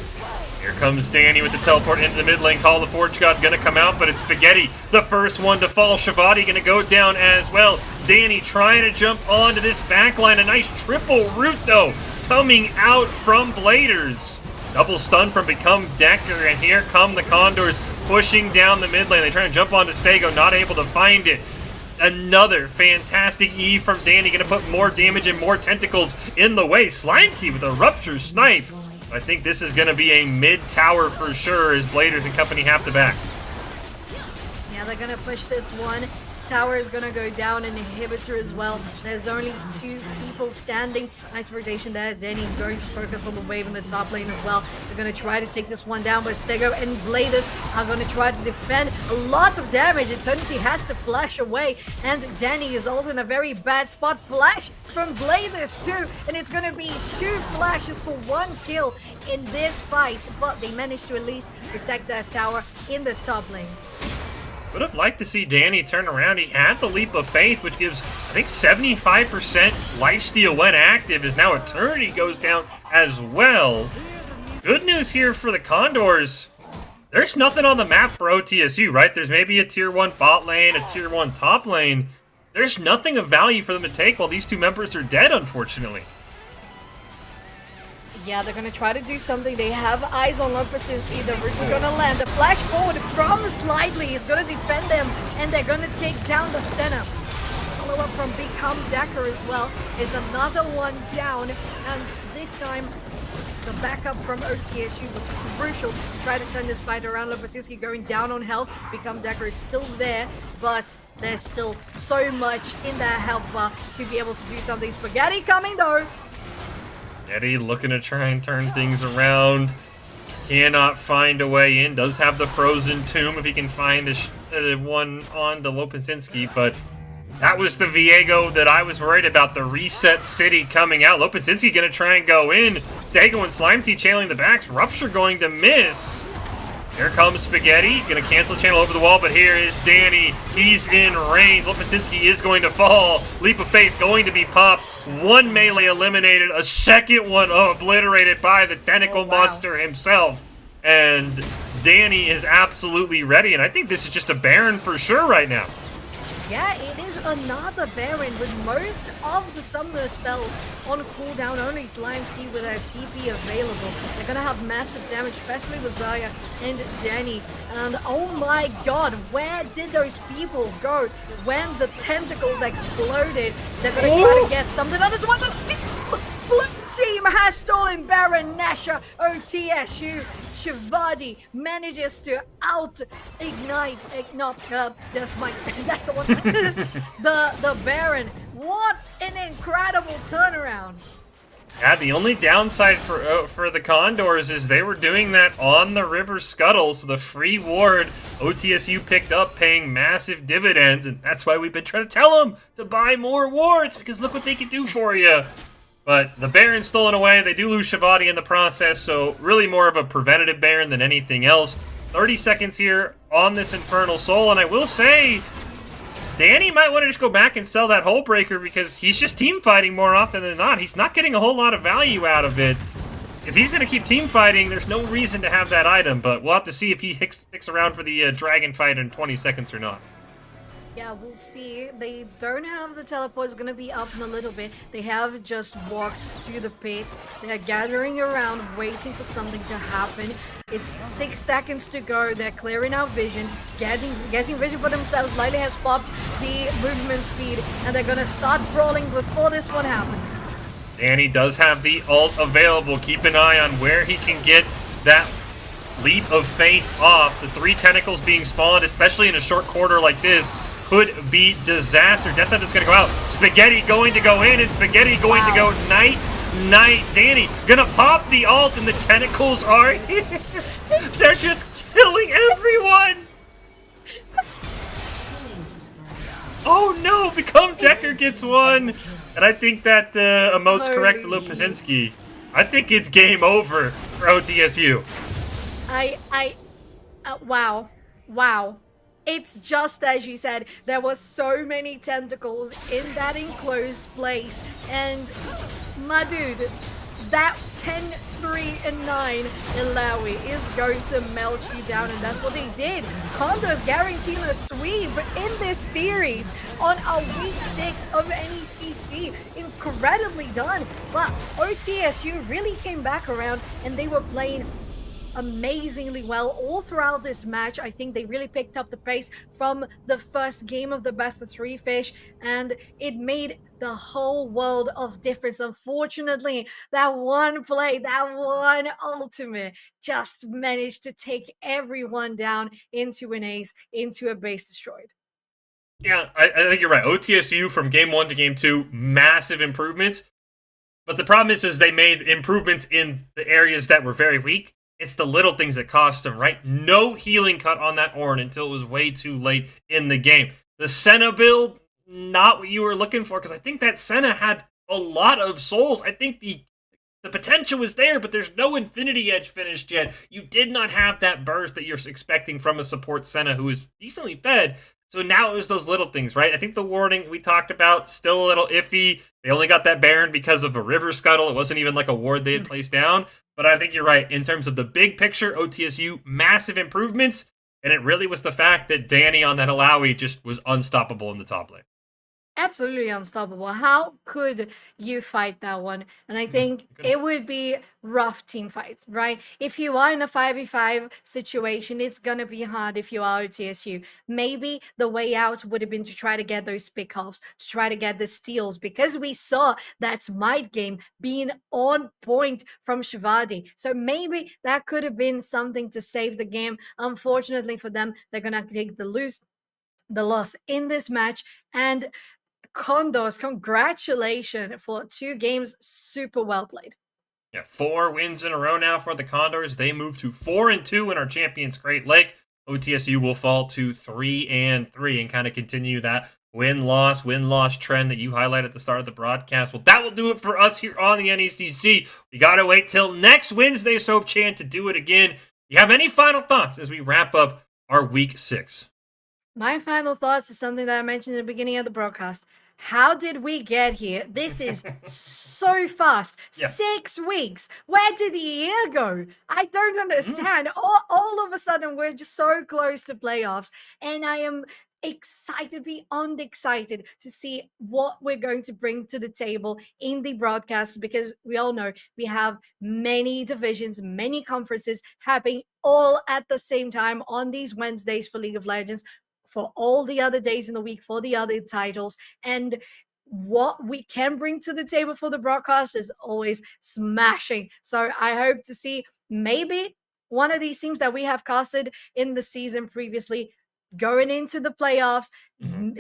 Here comes Danny with the teleport into the mid lane. Call the Forge God's going to come out, but it's Spaghetti, the first one to fall. Shivadi going to go down as well. Danny trying to jump onto this backline. A nice triple root, though, coming out from Bladers. Double stun from Become Decker, and here come the Condors pushing down the mid lane. They try to jump onto Stego, not able to find it. Another fantastic E from Danny, going to put more damage and more tentacles in the way. Slime Tea with a Rupture Snipe. I think this is going to be a mid-tower for sure as Bladers and company have to back. Yeah, they're going to push this one. Tower is going to go down, and inhibitor as well. There's only 2 people standing. Nice rotation there. Danny going to focus on the wave in the top lane as well. They're going to try to take this one down, but Stego and Bladers are going to try to defend. A lot of damage. Eternity has to flash away, and Danny is also in a very bad spot. Flash from Bladers too, and it's going to be 2 flashes for 1 kill in this fight, but they managed to at least protect that tower in the top lane. Would have liked to see Danny turn around. He had the leap of faith, which gives, I think, 75% lifesteal when active, as now Eternity goes down as well. Good news here for the Condors. There's nothing on the map for OTSU, right? There's maybe a tier 1 bot lane, a tier 1 top lane. There's nothing of value for them to take while these two members are dead, unfortunately. Yeah, they're gonna try to do something. They have eyes on Lopesinski. The root is gonna land. The flash forward from Slightly is gonna defend them, and they're gonna take down the center. Follow up from Become Decker as well is another one down, and this time the backup from OTSU was crucial to try to turn this fight around. Lopesinski going down on health. Become Decker is still there, but there's still so much in that health bar to be able to do something. Spaghetti coming though. Eddie looking to try and turn things around. Cannot find a way in. Does have the Frozen Tomb if he can find one on to Lopesinski, but that was the Viego that I was worried about. The Reset City coming out. Lopesinski going to try and go in. Stego and Slime Tea channeling the backs. Rupture going to miss. Here comes Spaghetti. Going to cancel channel over the wall, but here is Danny. He's in range. Lopesinski is going to fall. Leap of Faith going to be popped. One melee eliminated. A second one obliterated by the Tentacle Monster himself. And Danny is absolutely ready, and I think this is just a Baron for sure right now. Yeah, it is another Baron with most of the summoner spells on cooldown. Only Slime Tea with their TP available. They're gonna have massive damage, especially with Zaya and Danny. And oh my god, where did those people go when the tentacles exploded? They're gonna try to get something on this one. The Blue team has stolen Baron Nashor. OTSU Shivadi manages to out-ignite. That's the one. the Baron. What an incredible turnaround. Yeah, the only downside for the Condors is they were doing that on the River Scuttle, so the free ward OTSU picked up paying massive dividends, and that's why we've been trying to tell them to buy more wards, because look what they can do for you. But the Baron's stolen away. They do lose Shivadi in the process, so really more of a preventative Baron than anything else. 30 seconds here on this Infernal Soul, and I will say, Danny might want to just go back and sell that Hull Breaker because he's just team fighting more often than not. He's not getting a whole lot of value out of it. If he's going to keep team fighting, there's no reason to have that item, but we'll have to see if he sticks around for the dragon fight in 20 seconds or not. Yeah, we'll see. They don't have the teleport. It's going to be up in a little bit. They have just walked to the pit. They're gathering around, waiting for something to happen. It's 6 seconds to go. They're clearing out vision, getting vision for themselves. Lily has popped the movement speed, and they're going to start brawling before this one happens. Danny does have the ult available. Keep an eye on where he can get that leap of faith off. The 3 tentacles being spawned, especially in a short quarter like this, could be disaster. Death Sentence going to go out. Spaghetti going to go in, and Spaghetti going to go night. Danny gonna pop the ult, and the tentacles are here. They're just killing everyone. Oh no, Become Decker gets one. And I think that emote's correct for Lopesinski. I think it's game over for OTSU. Wow. It's just as you said, there were so many tentacles in that enclosed place, and my dude, that 10-3-9 Ilawi is going to melt you down, and that's what they did. Condors guaranteeing a sweep in this series on a week 6 of NECC. Incredibly done, but OTSU really came back around, and they were playing amazingly well all throughout this match. I think they really picked up the pace from the first game of the best of 3 fish, and it made the whole world of difference. Unfortunately, that one play, that one ultimate just managed to take everyone down into an ace, into a base destroyed. Yeah, I think you're right. OTSU from game 1 to game 2, massive improvements. But the problem is they made improvements in the areas that were very weak. It's the little things that cost them, right? No healing cut on that Ornn until it was way too late in the game. The Senna build, not what you were looking for, because I think that Senna had a lot of souls. I think the the potential was there, but there's no Infinity Edge finished yet. You did not have that burst that you're expecting from a support Senna who is decently fed. So now it was those little things, right? I think the warding we talked about, still a little iffy. They only got that Baron because of a River Scuttle. It wasn't even like a ward they had placed down. But I think you're right. In terms of the big picture, OTSU, massive improvements. And it really was the fact that Danny on that Alawi just was unstoppable in the top lane. Absolutely unstoppable. How could you fight that one? And I think it would be rough team fights, right? If you are in a 5v5 situation, it's going to be hard if you are OTSU. Maybe the way out would have been to try to get those pick-offs, to try to get the steals, because we saw that Smite game being on point from Shivadi. So maybe that could have been something to save the game. Unfortunately for them, they're going to take the loss in this match. And Condors, congratulations for 2 games, super well played. Yeah, 4 wins in a row now for the Condors. They move to 4-2 in our Champions Great Lake. OTSU will fall to 3-3 and kind of continue that win-loss trend that you highlighted at the start of the broadcast. Well, that will do it for us here on the NECC. We got to wait till next Wednesday, Soapchan, to do it again. You have any final thoughts as we wrap up our Week 6? My final thoughts is something that I mentioned at the beginning of the broadcast. How did we get here? This is so fast. Yeah. 6 weeks. Where did the year go? I don't understand. All of a sudden, we're just so close to playoffs. And I am excited, beyond excited to see what we're going to bring to the table in the broadcast, because we all know we have many divisions, many conferences happening all at the same time on these Wednesdays for League of Legends, for all the other days in the week, for the other titles. And what we can bring to the table for the broadcast is always smashing. So I hope to see maybe one of these teams that we have casted in the season previously going into the playoffs,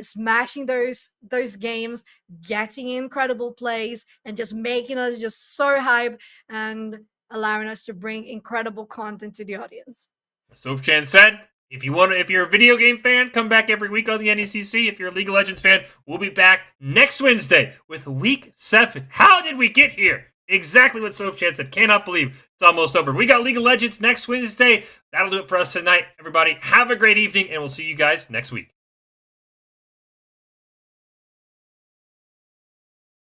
smashing those games, getting incredible plays, and just making us just so hype and allowing us to bring incredible content to the audience. Soapchan said, if you're a video game fan, come back every week on the NECC. If you're a League of Legends fan, we'll be back next Wednesday with Week 7. How did we get here? Exactly what Soapchan said. Cannot believe it's almost over. We got League of Legends next Wednesday. That'll do it for us tonight, everybody. Have a great evening, and we'll see you guys next week.